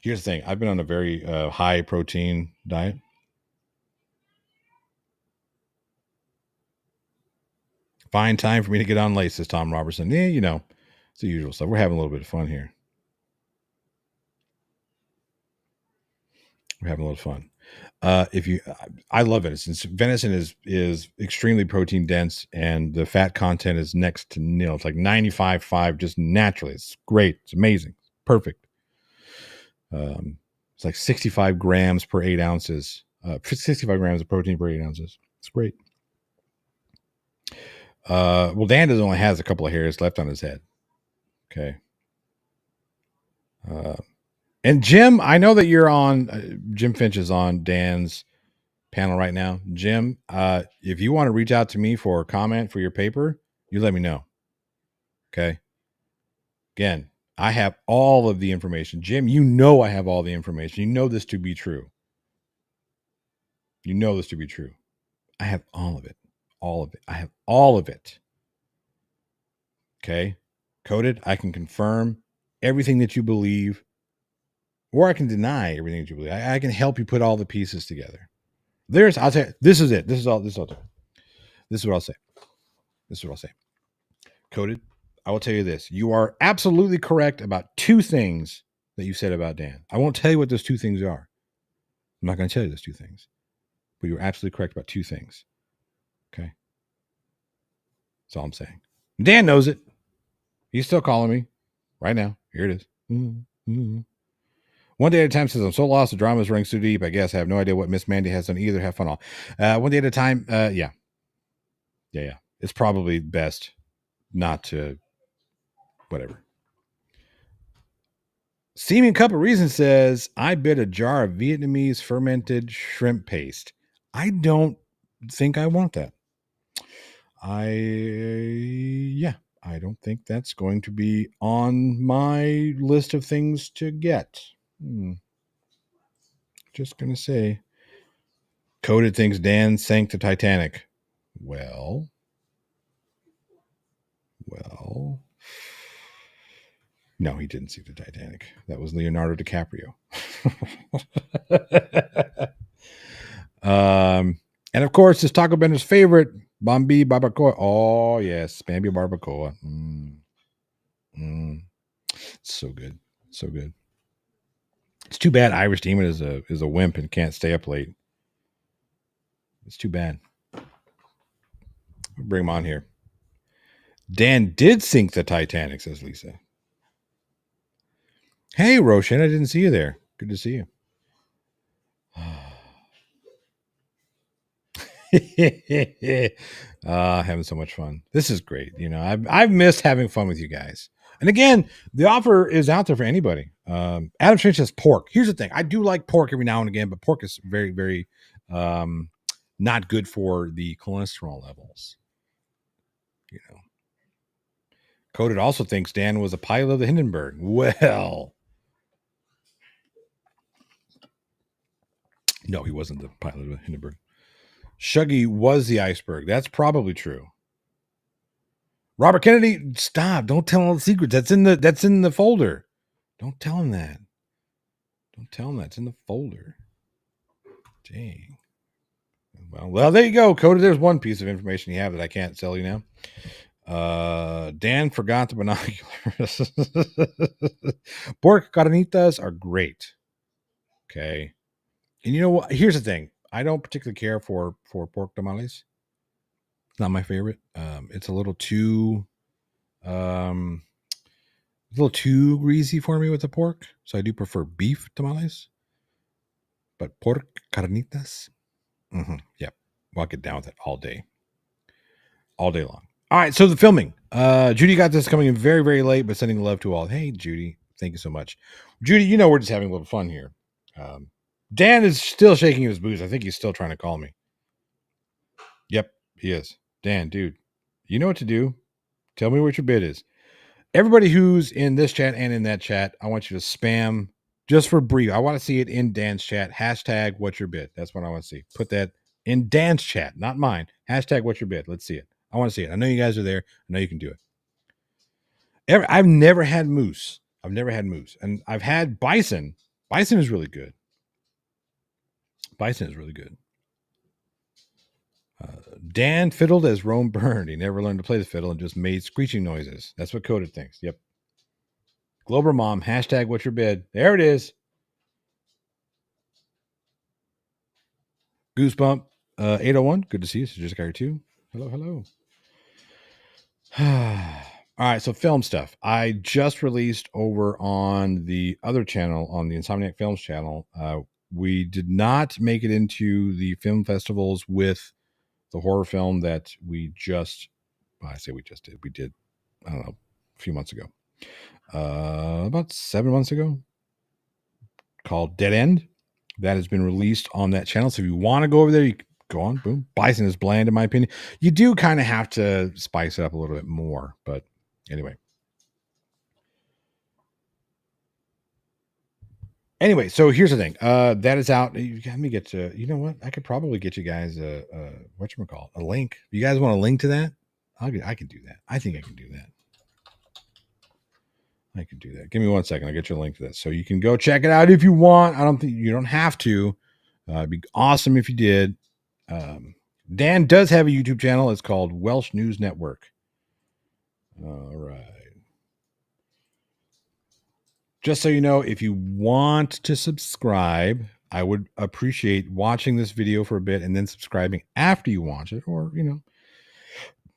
Here's the thing. I've been on a very high protein diet. Fine time for me to get on late, says Tom Robertson. Yeah, it's the usual stuff. We're having a little bit of fun here. We're having a little fun. I love venison. Venison is extremely protein dense, and the fat content is next to nil. It's like 95.5 just naturally. It's great. It's amazing. Perfect. It's like 65 grams per 8 ounces. 65 grams of protein per 8 ounces. It's great. Well, Dan only has a couple of hairs left on his head. Okay. And Jim, I know that you're on. Jim Finch is on Dan's panel right now. Jim, if you want to reach out to me for a comment for your paper, you let me know. Okay. Again, I have all of the information. Jim, I have all the information. You know this to be true. I have all of it. I have all of it. Okay. Coded, I can confirm everything that you believe or I can deny everything that you believe. I can help you put all the pieces together. I'll say, this is it. This is all. This is all. This is what I'll say. This is what I'll say. Coded. I will tell you this. You are absolutely correct about two things that you said about Dan. I won't tell you what those two things are. I'm not going to tell you those two things. But you're absolutely correct about two things. Okay? That's all I'm saying. Dan knows it. He's still calling me right now. Here it is. Mm-hmm. One day at a time says, I'm so lost. The drama is running so deep. I guess I have no idea what Miss Mandy has done either. Have fun all. One day at a time. Yeah. It's probably best not to, whatever. Seeming Cup of Reason says, I bid a jar of Vietnamese fermented shrimp paste. I don't think I want that. I don't think that's going to be on my list of things to get. Just going to say, Coded thinks Dan sank the Titanic. Well. No, he didn't see the Titanic. That was Leonardo DiCaprio. And of course, it's Taco Bender's favorite, Bambi Barbacoa. Oh, yes, Bambi Barbacoa. So good. So good. It's too bad Irish Demon is a wimp and can't stay up late. It's too bad. Bring him on here. Dan did sink the Titanic, says Lisa. Hey, Roshan, I didn't see you there. Good to see you. Having so much fun. This is great. You know, I've missed having fun with you guys. And again, the offer is out there for anybody. Adam Strange says pork. Here's the thing. I do like pork every now and again, but pork is very, very not good for the cholesterol levels. You know. Coded also thinks Dan was a pilot of the Hindenburg. Well, no, he wasn't the pilot of the Hindenburg. Shuggy was the iceberg. That's probably true. Robert Kennedy, stop! Don't tell all the secrets. That's in the folder. Don't tell him that. Don't tell him that. It's in the folder. Dang. Well, there you go, Cody. There's one piece of information you have that I can't tell you now. Dan forgot the binoculars. Pork carnitas are great. Okay. And you know what? Here's the thing. I don't particularly care for pork tamales. It's not my favorite. It's a little too greasy for me with the pork. So I do prefer beef tamales. But pork carnitas, yep. I'll get down with it all day long. All right, so the filming. Judy got this coming in very, very late, but sending love to all. Hey, Judy, thank you so much. Judy, you know we're just having a little fun here. Dan is still shaking his boots. I think he's still trying to call me. Yep, he is. Dan, dude, you know what to do. Tell me what your bid is. Everybody who's in this chat and in that chat, I want you to spam just for brief. I want to see it in Dan's chat. Hashtag what's your bid. That's what I want to see. Put that in Dan's chat, not mine. Hashtag what's your bid. Let's see it. I want to see it. I know you guys are there. I know you can do it. I've never had moose. And I've had bison. Bison is really good. Dan fiddled as Rome burned. He never learned to play the fiddle and just made screeching noises. That's what Coded thinks. Yep. Glober Mom, hashtag what's your bid. There it is. Goosebump 801. Good to see you. So just got here too. Hello. All right, so film stuff. I just released over on the other channel, on the Insomniac Films channel. We did not make it into the film festivals with the horror film that we just, well, I say we just did. We did, I don't know, a few months ago. About 7 months ago, called Dead End. That has been released on that channel. So if you want to go over there, you go on. Boom. Bison is bland, in my opinion. You do kind of have to spice it up a little bit more. But anyway. So here's the thing. That is out. Let me get to, you know what? I could probably get you guys a link. You guys want a link to that? I can do that. I think I can do that. that. Give me 1 second. I'll get you a link to this. So you can go check it out if you want. I don't think you don't have to. It'd be awesome if you did. Dan does have a YouTube channel. It's called Welsh News Network. All right. Just so you know, if you want to subscribe, I would appreciate watching this video for a bit and then subscribing after you watch it, or,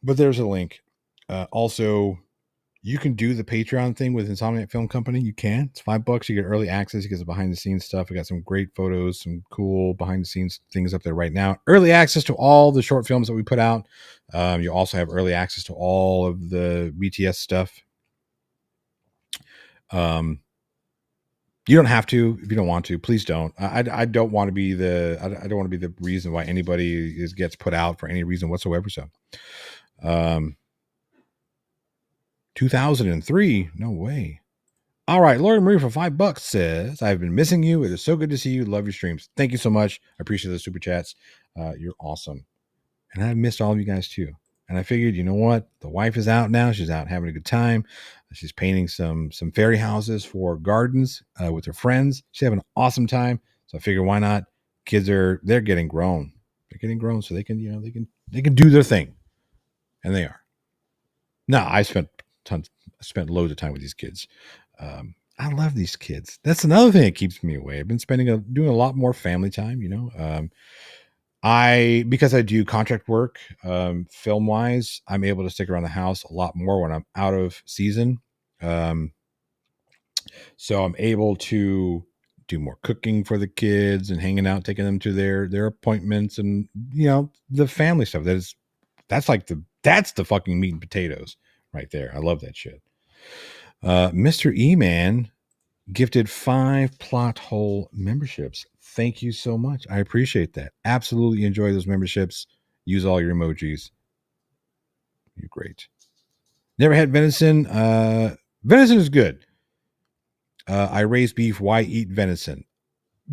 but there's a link. Also, you can do the Patreon thing with Insomniac Film Company. You can. It's $5. You get early access. You get some behind the scenes stuff. We got some great photos, some cool behind the scenes things up there right now. Early access to all the short films that we put out. You also have early access to all of the BTS stuff. You don't have to if you don't want to. Please don't. I don't want to be the. I don't want to be the reason why anybody gets put out for any reason whatsoever. So, 2003. No way. All right, Lori Marie for $5 says, "I've been missing you. It is so good to see you. Love your streams. Thank you so much. I appreciate the super chats. You're awesome, and I missed all of you guys too. And I figured, you know what? The wife is out now. She's out having a good time. She's painting some fairy houses for gardens with her friends. She's having an awesome time. So I figured, why not? They're getting grown. They're getting grown, so they can do their thing, and they are. No, I spent loads of time with these kids. I love these kids. That's another thing that keeps me away. I've been doing a lot more family time. Because I do contract work, film wise, I'm able to stick around the house a lot more when I'm out of season. So I'm able to do more cooking for the kids and hanging out, taking them to their appointments, and the family stuff. That's the fucking meat and potatoes right there. I love that shit. Mr. E-Man gifted 5 plot hole memberships. Thank you so much. I appreciate that. Absolutely enjoy those memberships. Use all your emojis. You're great. Never had venison. Venison is good. I raise beef. Why eat venison?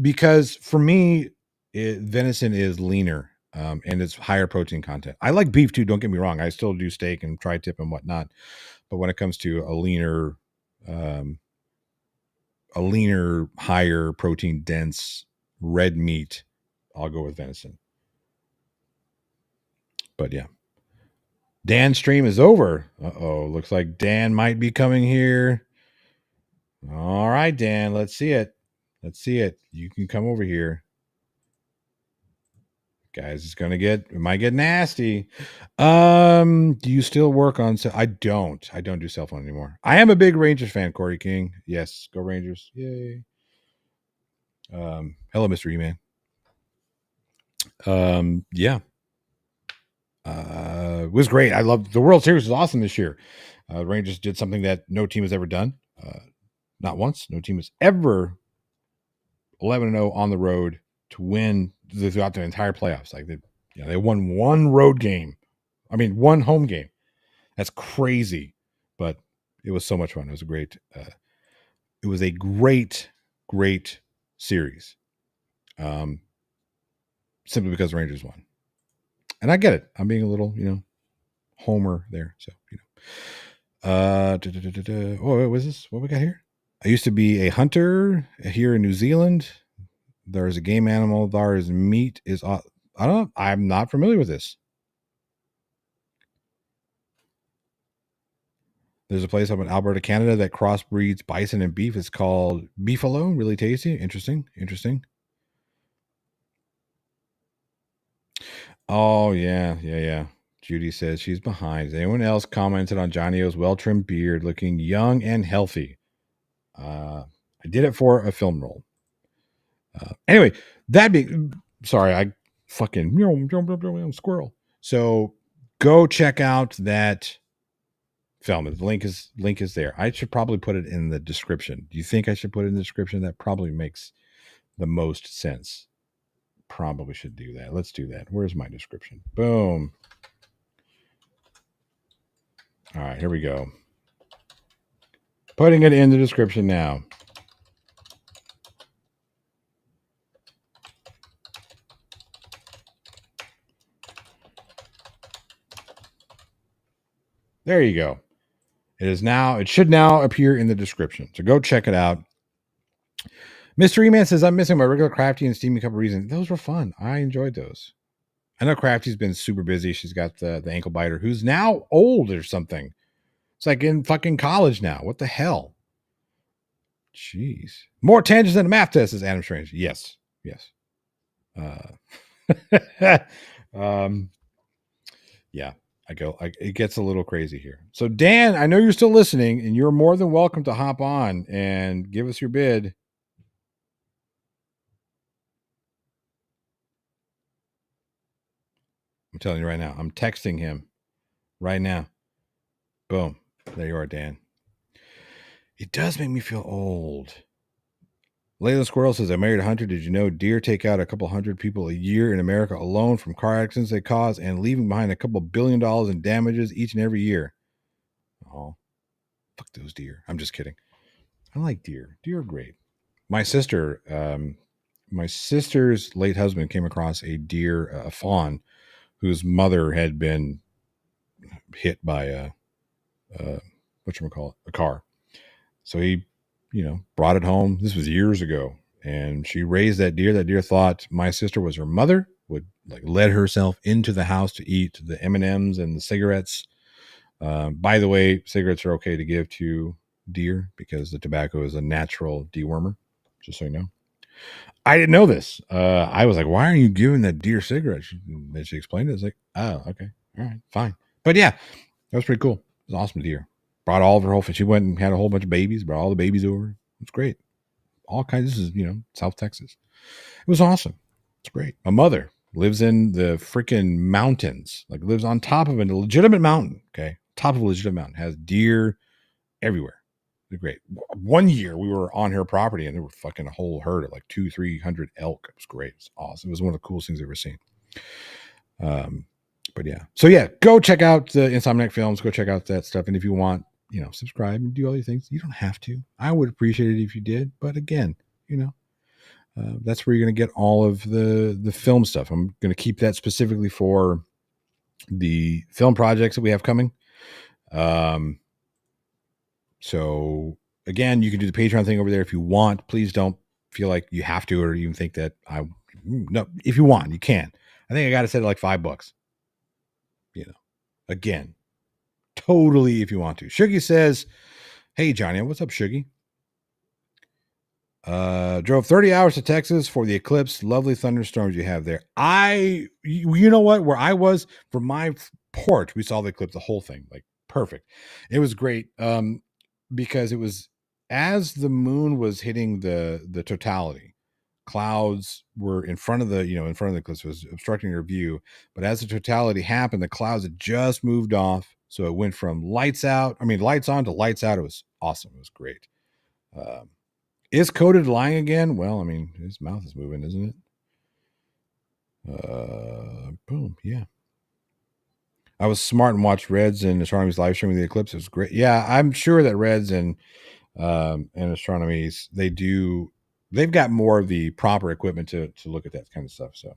Because for me, venison is leaner and it's higher protein content. I like beef too. Don't get me wrong. I still do steak and tri-tip and whatnot. But when it comes to a leaner, higher protein dense red meat, I'll go with venison. But yeah. Dan's stream is over. Uh-oh. Looks like Dan might be coming here. All right, Dan. Let's see it. You can come over here. Guys, it might get nasty. Do you still work on I don't do cell phone anymore. I am a big Rangers fan, Corey King. Yes, go Rangers. Yay. Hello, Mr. E-Man. Yeah. It was great. I love the World Series. Was awesome this year. Rangers did something that no team has ever done. Not once. No team has ever 11-0 on the road to win throughout the entire playoffs. Like they won one road game. I mean, one home game. That's crazy, but it was so much fun. It was a great series. Simply because the Rangers won. And I get it. I'm being a little, homer there. So, Oh, what was this? What we got here? I used to be a hunter here in New Zealand. There's a game animal. There's meat is. I don't know. I'm not familiar with this. There's a place up in Alberta, Canada that crossbreeds bison and beef. It's called Beefalo. Really tasty. Interesting. Oh, yeah. Judy says she's behind. Has anyone else commented on Johnny O's well-trimmed beard looking young and healthy? I did it for a film role. Anyway, sorry, I fucking squirrel. So go check out that film. The link is there. I should probably put it in the description. Do you think I should put it in the description? That probably makes the most sense. Probably should do that. Let's do that. Where's my description? Boom. All right, here we go. Putting it in the description now. There you go. It should now appear in the description. So go check it out. Mr. E-Man says, I'm missing my regular Crafty and Steamy Cup of Reason. Those were fun. I enjoyed those. I know Crafty's been super busy. She's got the ankle biter who's now old or something. It's like in fucking college now. What the hell? Jeez. More tangents than a math test, says Adam Strange. Yes. Yes. Yeah. It gets a little crazy here. So Dan, I know you're still listening, and you're more than welcome to hop on and give us your bid. I'm telling you right now. I'm texting him right now. Boom. There you are, Dan. It does make me feel old. Layla Squirrel says, I married a hunter. Did you know deer take out a couple hundred people a year in America alone from car accidents they cause and leaving behind a couple $1 billion in damages each and every year? Oh, fuck those deer. I'm just kidding. I like deer. Deer are great. My sister's late husband came across a deer, a fawn, whose mother had been hit by a car. So he, brought it home. This was years ago, and she raised that deer. That deer thought my sister was her mother. Would let herself into the house to eat the M&Ms and the cigarettes. By the way, cigarettes are okay to give to deer because the tobacco is a natural dewormer. Just so you know. I didn't know this. I was like, "Why are you giving that deer cigarettes?" And she explained it. I was like, "Oh, okay, all right, fine." But yeah, that was pretty cool. It was awesome deer. Brought all of her whole. She went and had a whole bunch of babies. Brought all the babies over. It's great. All kinds. This is South Texas. It was awesome. It's great. My mother lives in the freaking mountains. Lives on top of a legitimate mountain. Okay, top of a legitimate mountain. Has deer everywhere. They're great. One year we were on her property and there were fucking a whole herd of 200-300 elk. It was great. It was awesome. It was one of the coolest things I've ever seen. But yeah. So yeah, go check out the Insomniac Films. Go check out that stuff. And if you want, subscribe and do all these things. You don't have to. I would appreciate it if you did. But again, that's where you're going to get all of the film stuff. I'm going to keep that specifically for the film projects that we have coming. So again, you can do the Patreon thing over there if you want. Please don't feel like you have to, or even think that no, if you want, you can. I think I got to set it $5. Again, totally if you want to. Shuggy says, hey, Johnny, what's up, Shuggy? Drove 30 hours to Texas for the eclipse. Lovely thunderstorms you have there. You know what? Where I was from my porch, we saw the eclipse, the whole thing, perfect. It was great. Because it was as the moon was hitting the totality, clouds were in front of the eclipse, was obstructing your view. But as the totality happened, the clouds had just moved off. So it went from lights on to lights out. It was awesome. It was great. Is Coded lying again? Well, his mouth is moving, isn't it? Boom. Yeah. I was smart and watched Reds and Astronomy's live streaming the eclipse. It was great. Yeah, I'm sure that Reds and Astronomy's, they've got more of the proper equipment to look at that kind of stuff. So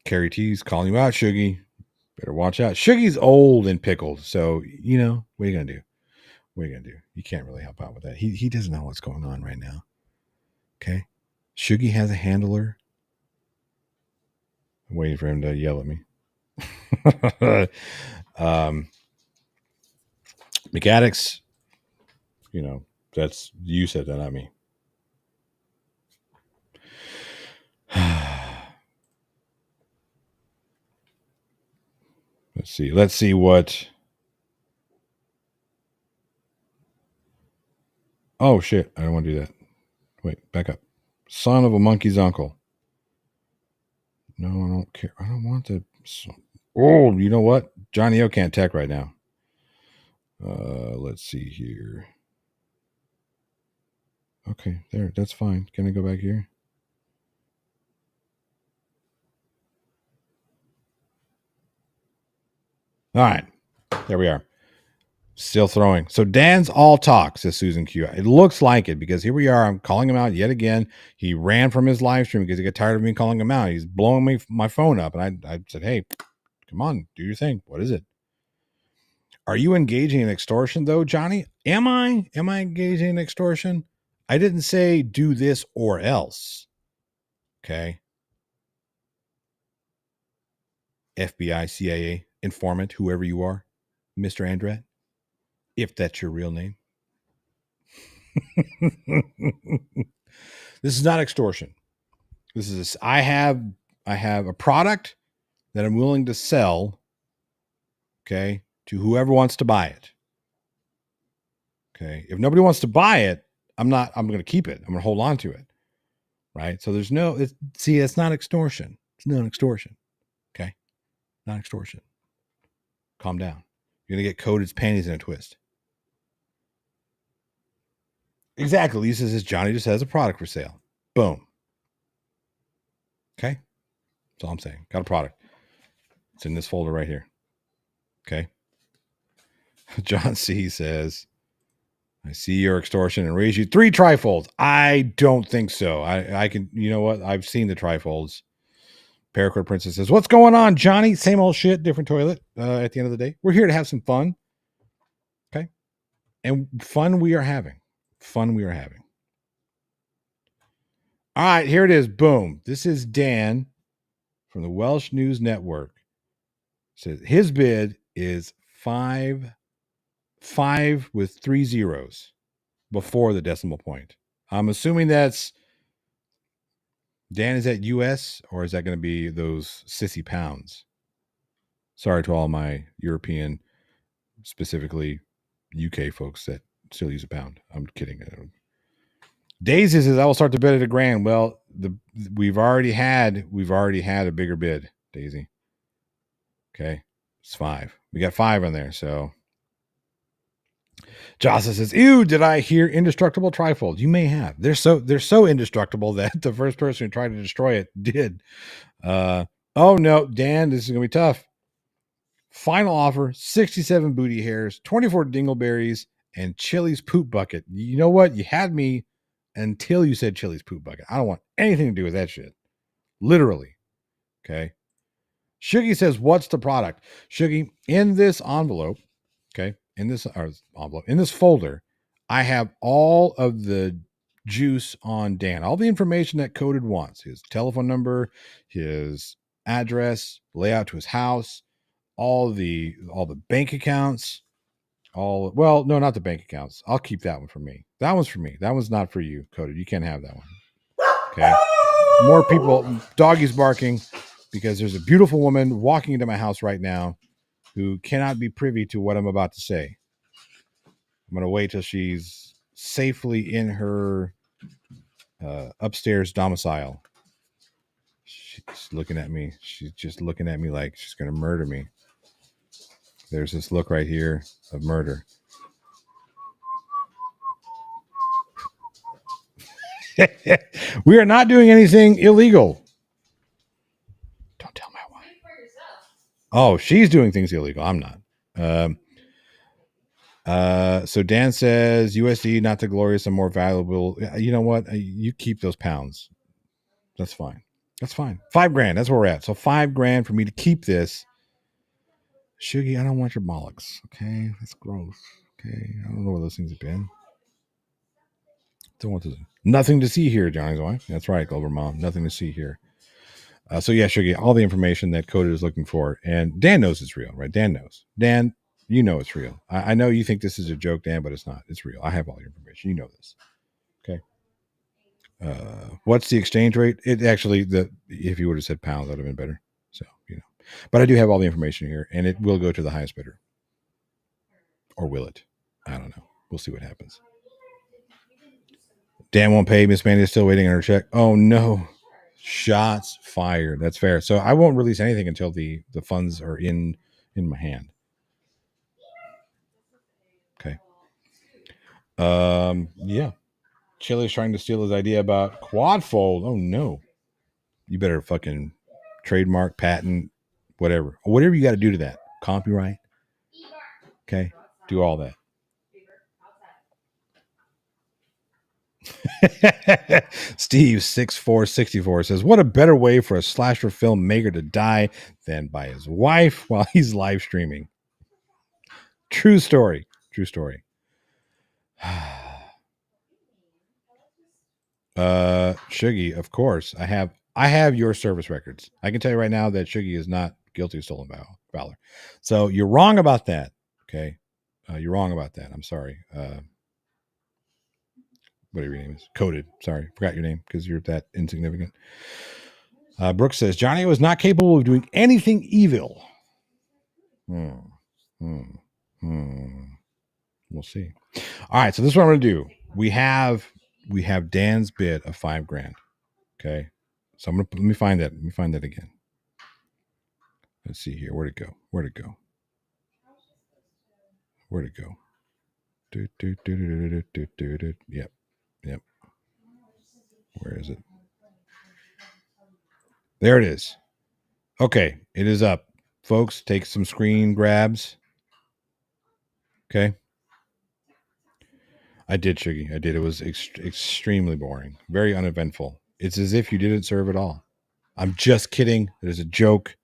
Carrie T's calling you out, Shuggy. Better watch out. Shuggy's old and pickled. So, what are you gonna do? What are you gonna do? You can't really help out with that. He doesn't know what's going on right now. Okay. Shuggy has a handler. I'm waiting for him to yell at me. McAddicts, that's you said that, not me. Let's see what. Oh shit, I don't want to do that. Wait, back up. Son of a monkey's uncle. No, I don't care. I don't want to. Oh, you know what? Johnny O can't tech right now. Let's see here. Okay, there. That's fine. Can I go back here? All right. There we are. Still throwing. So Dan's all talk, says Susan Q. It looks like it because here we are. I'm calling him out yet again. He ran from his live stream because he got tired of me calling him out. He's blowing my phone up. And I said, hey, Come on, do your thing. What is it? Are you engaging in extortion, though, Johnny? Am I? Am I engaging in extortion? I didn't say do this or else. Okay. FBI, CIA, informant, whoever you are, Mr. Andret, if that's your real name. This is not extortion. This is I have a product that I'm willing to sell, okay, to whoever wants to buy it. Okay. If nobody wants to buy it, I'm going to keep it. I'm going to hold on to it. Right? So there's no it's not extortion. It's not extortion. Okay? Not extortion. Calm down. You're going to get coded panties in a twist. Exactly. Lisa says Johnny just has a product for sale. Boom. Okay? That's all I'm saying. Got a product. It's in this folder right here. Okay? John C says, I see your extortion and raise you 3 trifolds. I don't think so. I can, you know what? I've seen the trifolds. Paracord Princess says, what's going on, Johnny? Same old shit, different toilet. At the end of the day, we're here to have some fun. Okay? And fun we are having. Fun we are having. All right, here it is. Boom. This is Dan from the Welsh News Network. Says his bid is 5 with 3 zeros before the decimal point. I'm assuming that's Dan, is that US or is that going to be those sissy pounds? Sorry to all my European, specifically UK folks that still use a pound. I'm kidding. Daisy says I will start the bid at $1,000. Well, we've already had a bigger bid, Daisy. Okay, it's 5. We got 5 on there. So Jossa says, "Ew, did I hear indestructible trifold? You may have. They're so indestructible that the first person who tried to destroy it did. Oh no, Dan, this is gonna be tough. Final offer: 67 booty hairs, 24 dingleberries, and Chili's poop bucket. You know what? You had me until you said Chili's poop bucket. I don't want anything to do with that shit. Literally. Okay. Shuggy says, what's the product? Shuggy, in this envelope, okay, in this folder, I have all of the juice on Dan, all the information that Coded wants, his telephone number, his address, layout to his house, all the bank accounts, well, no, not the bank accounts. I'll keep that one for me. That one's for me. That one's not for you, Coded. You can't have that one. Okay. More people, doggies barking, because there's a beautiful woman walking into my house right now who cannot be privy to what I'm about to say. I'm going to wait till she's safely in her upstairs domicile. She's looking at me. She's just looking at me like she's going to murder me. There's this look right here of murder. We are not doing anything illegal. Don't tell my wife. Oh, she's doing things illegal. I'm not. So Dan says USD, not the glorious and more valuable. You know what? You keep those pounds. That's fine. That's fine. $5,000. That's where we're at. So $5,000 for me to keep this. Shuggy, I don't want your bollocks. Okay, that's gross. Okay, I don't know where those things have been. Don't want to. Nothing to see here, Johnny's wife. That's right, Glover Mom. Nothing to see here. So yeah, Shuggy, all the information that Coded is looking for, and Dan knows it's real, right? Dan knows. Dan, you know it's real. I know you think this is a joke, Dan, but it's not. It's real. I have all your information. You know this. Okay. What's the exchange rate? It actually, if you would have said pounds, that would have been better. So, but I do have all the information here, and it will go to the highest bidder. Or will it? I don't know. We'll see what happens. Dan won't pay. Miss Mandy is still waiting on her check. Oh no. Shots fired. That's fair. So I won't release anything until the funds are in my hand. Okay. Yeah. Chili's trying to steal his idea about quad fold. Oh no. You better fucking trademark, patent, whatever you got to do to that. Copyright. Okay. Do all that. Steve 6464 says, "What a better way for a slasher filmmaker to die than by his wife while he's live streaming." True story. True story. Shuggy, of course. I have your service records. I can tell you right now that Shuggy is not guilty of stolen valor. So you're wrong about that. Okay. You're wrong about that. I'm sorry. Whatever your name is. Coded. Sorry. Forgot your name because you're that insignificant. Brooks says, Johnny was not capable of doing anything evil. We'll see. All right. So this is what I'm going to do. We have Dan's bid of $5,000. Okay. So let me find that. Let me find that again. Let's see here. Where'd it go? Where'd it go? Where'd it go? Yep. Yep. Where is it? There it is. Okay. It is up. Folks, take some screen grabs. Okay. I did, Shuggy. I did. It was extremely boring. Very uneventful. It's as if you didn't serve at all. I'm just kidding. There's a joke.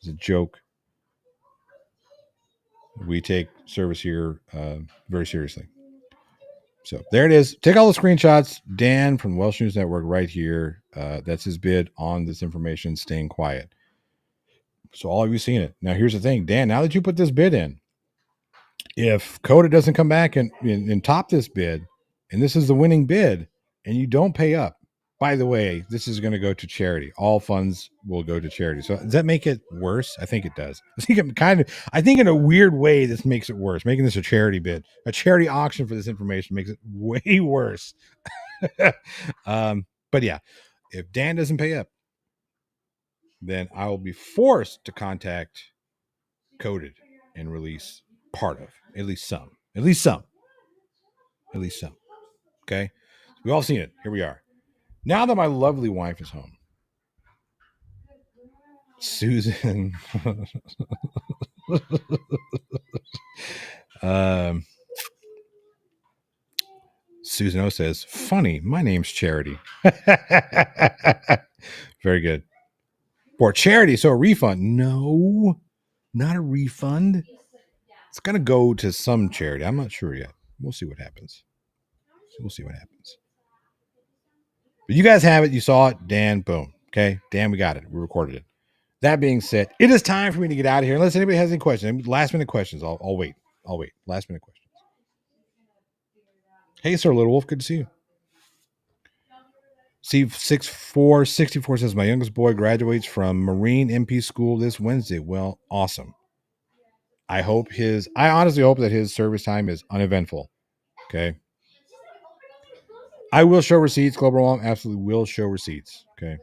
There's a joke. We take service here very seriously. So there it is. Take all the screenshots. Dan from Welsh News Network right here. That's his bid on this information, staying quiet. So all of you seen it. Now here's the thing, Dan, now that you put this bid in, if Coda doesn't come back and top this bid, and this is the winning bid, and you don't pay up, by the way, this is going to go to charity. All funds will go to charity. So does that make it worse? I think it does. I think in a weird way, this makes it worse. Making this a charity bid, a charity auction for this information makes it way worse. But yeah, if Dan doesn't pay up, then I will be forced to contact Coded and release part of at least some. Okay. We've all seen it. Here we are. Now that my lovely wife is home, Susan. Susan O says, "Funny, my name's Charity." Very good. For charity, so a refund? No, not a refund. It's gonna go to some charity. I'm not sure yet. We'll see what happens. But you guys have it. You saw it. Dan, boom. Okay. Dan, we got it. We recorded it. That being said, it is time for me to get out of here. Unless anybody has any questions. Last minute questions. I'll wait. Last minute questions. Hey, Sir Little Wolf. Good to see you. Steve 6464 says, my youngest boy graduates from Marine MP school this Wednesday. Well, awesome. I honestly hope that his service time is uneventful. Okay. I will show receipts. Global Mom absolutely will show receipts. Okay.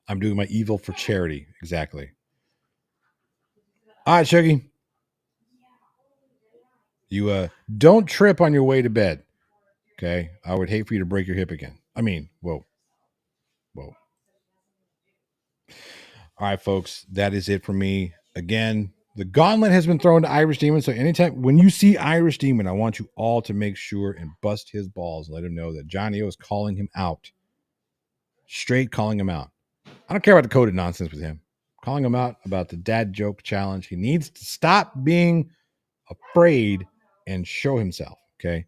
I'm doing my evil for charity. Exactly. All right, Shuggy. You don't trip on your way to bed. Okay. I would hate for you to break your hip again. I mean, whoa. All right, folks. That is it for me. Again, the gauntlet has been thrown to Irish Demon. So anytime when you see Irish Demon, I want you all to make sure and bust his balls. Let him know that Johnny O is calling him out. Straight calling him out. I don't care about the coded nonsense with him. Calling him out about the dad joke challenge. He needs to stop being afraid and show himself. Okay.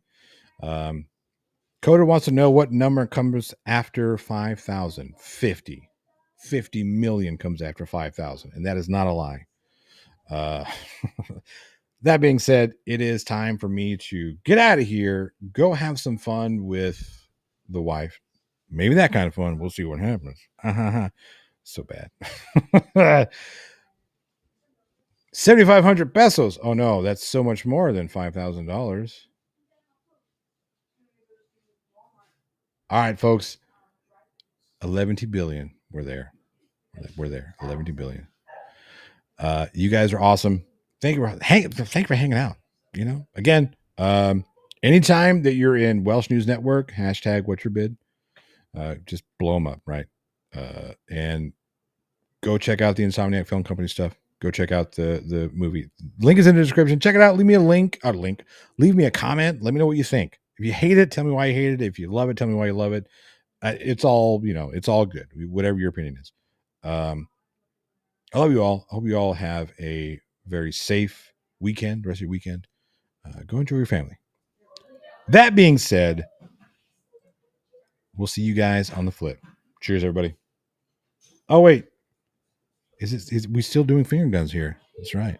Coder wants to know what number comes after 5,000. 50. 50 million comes after 5,000. And that is not a lie. That being said, it is time for me to get out of here. Go have some fun with the wife. Maybe that kind of fun. We'll see what happens. So bad. 7,500 pesos. Oh no, that's so much more than $5,000. All right, folks. 11 billion. We're there. 11 billion. You guys are awesome. Thank you for hanging out. You know, again, anytime that you're in Welsh News Network, hashtag what's your bid, just blow them up, right? And go check out the Insomniac Film Company stuff. Go check out the movie. Link is in the description. Check it out. Leave me a link. Leave me a comment. Let me know what you think. If you hate it, tell me why you hate it. If you love it, tell me why you love it. It's all, it's all good. Whatever your opinion is. I love you all. I hope you all have a very safe weekend, rest of your weekend. Go enjoy your family. That being said, we'll see you guys on the flip. Cheers, everybody. Oh, wait. Is we still doing finger guns here? That's right.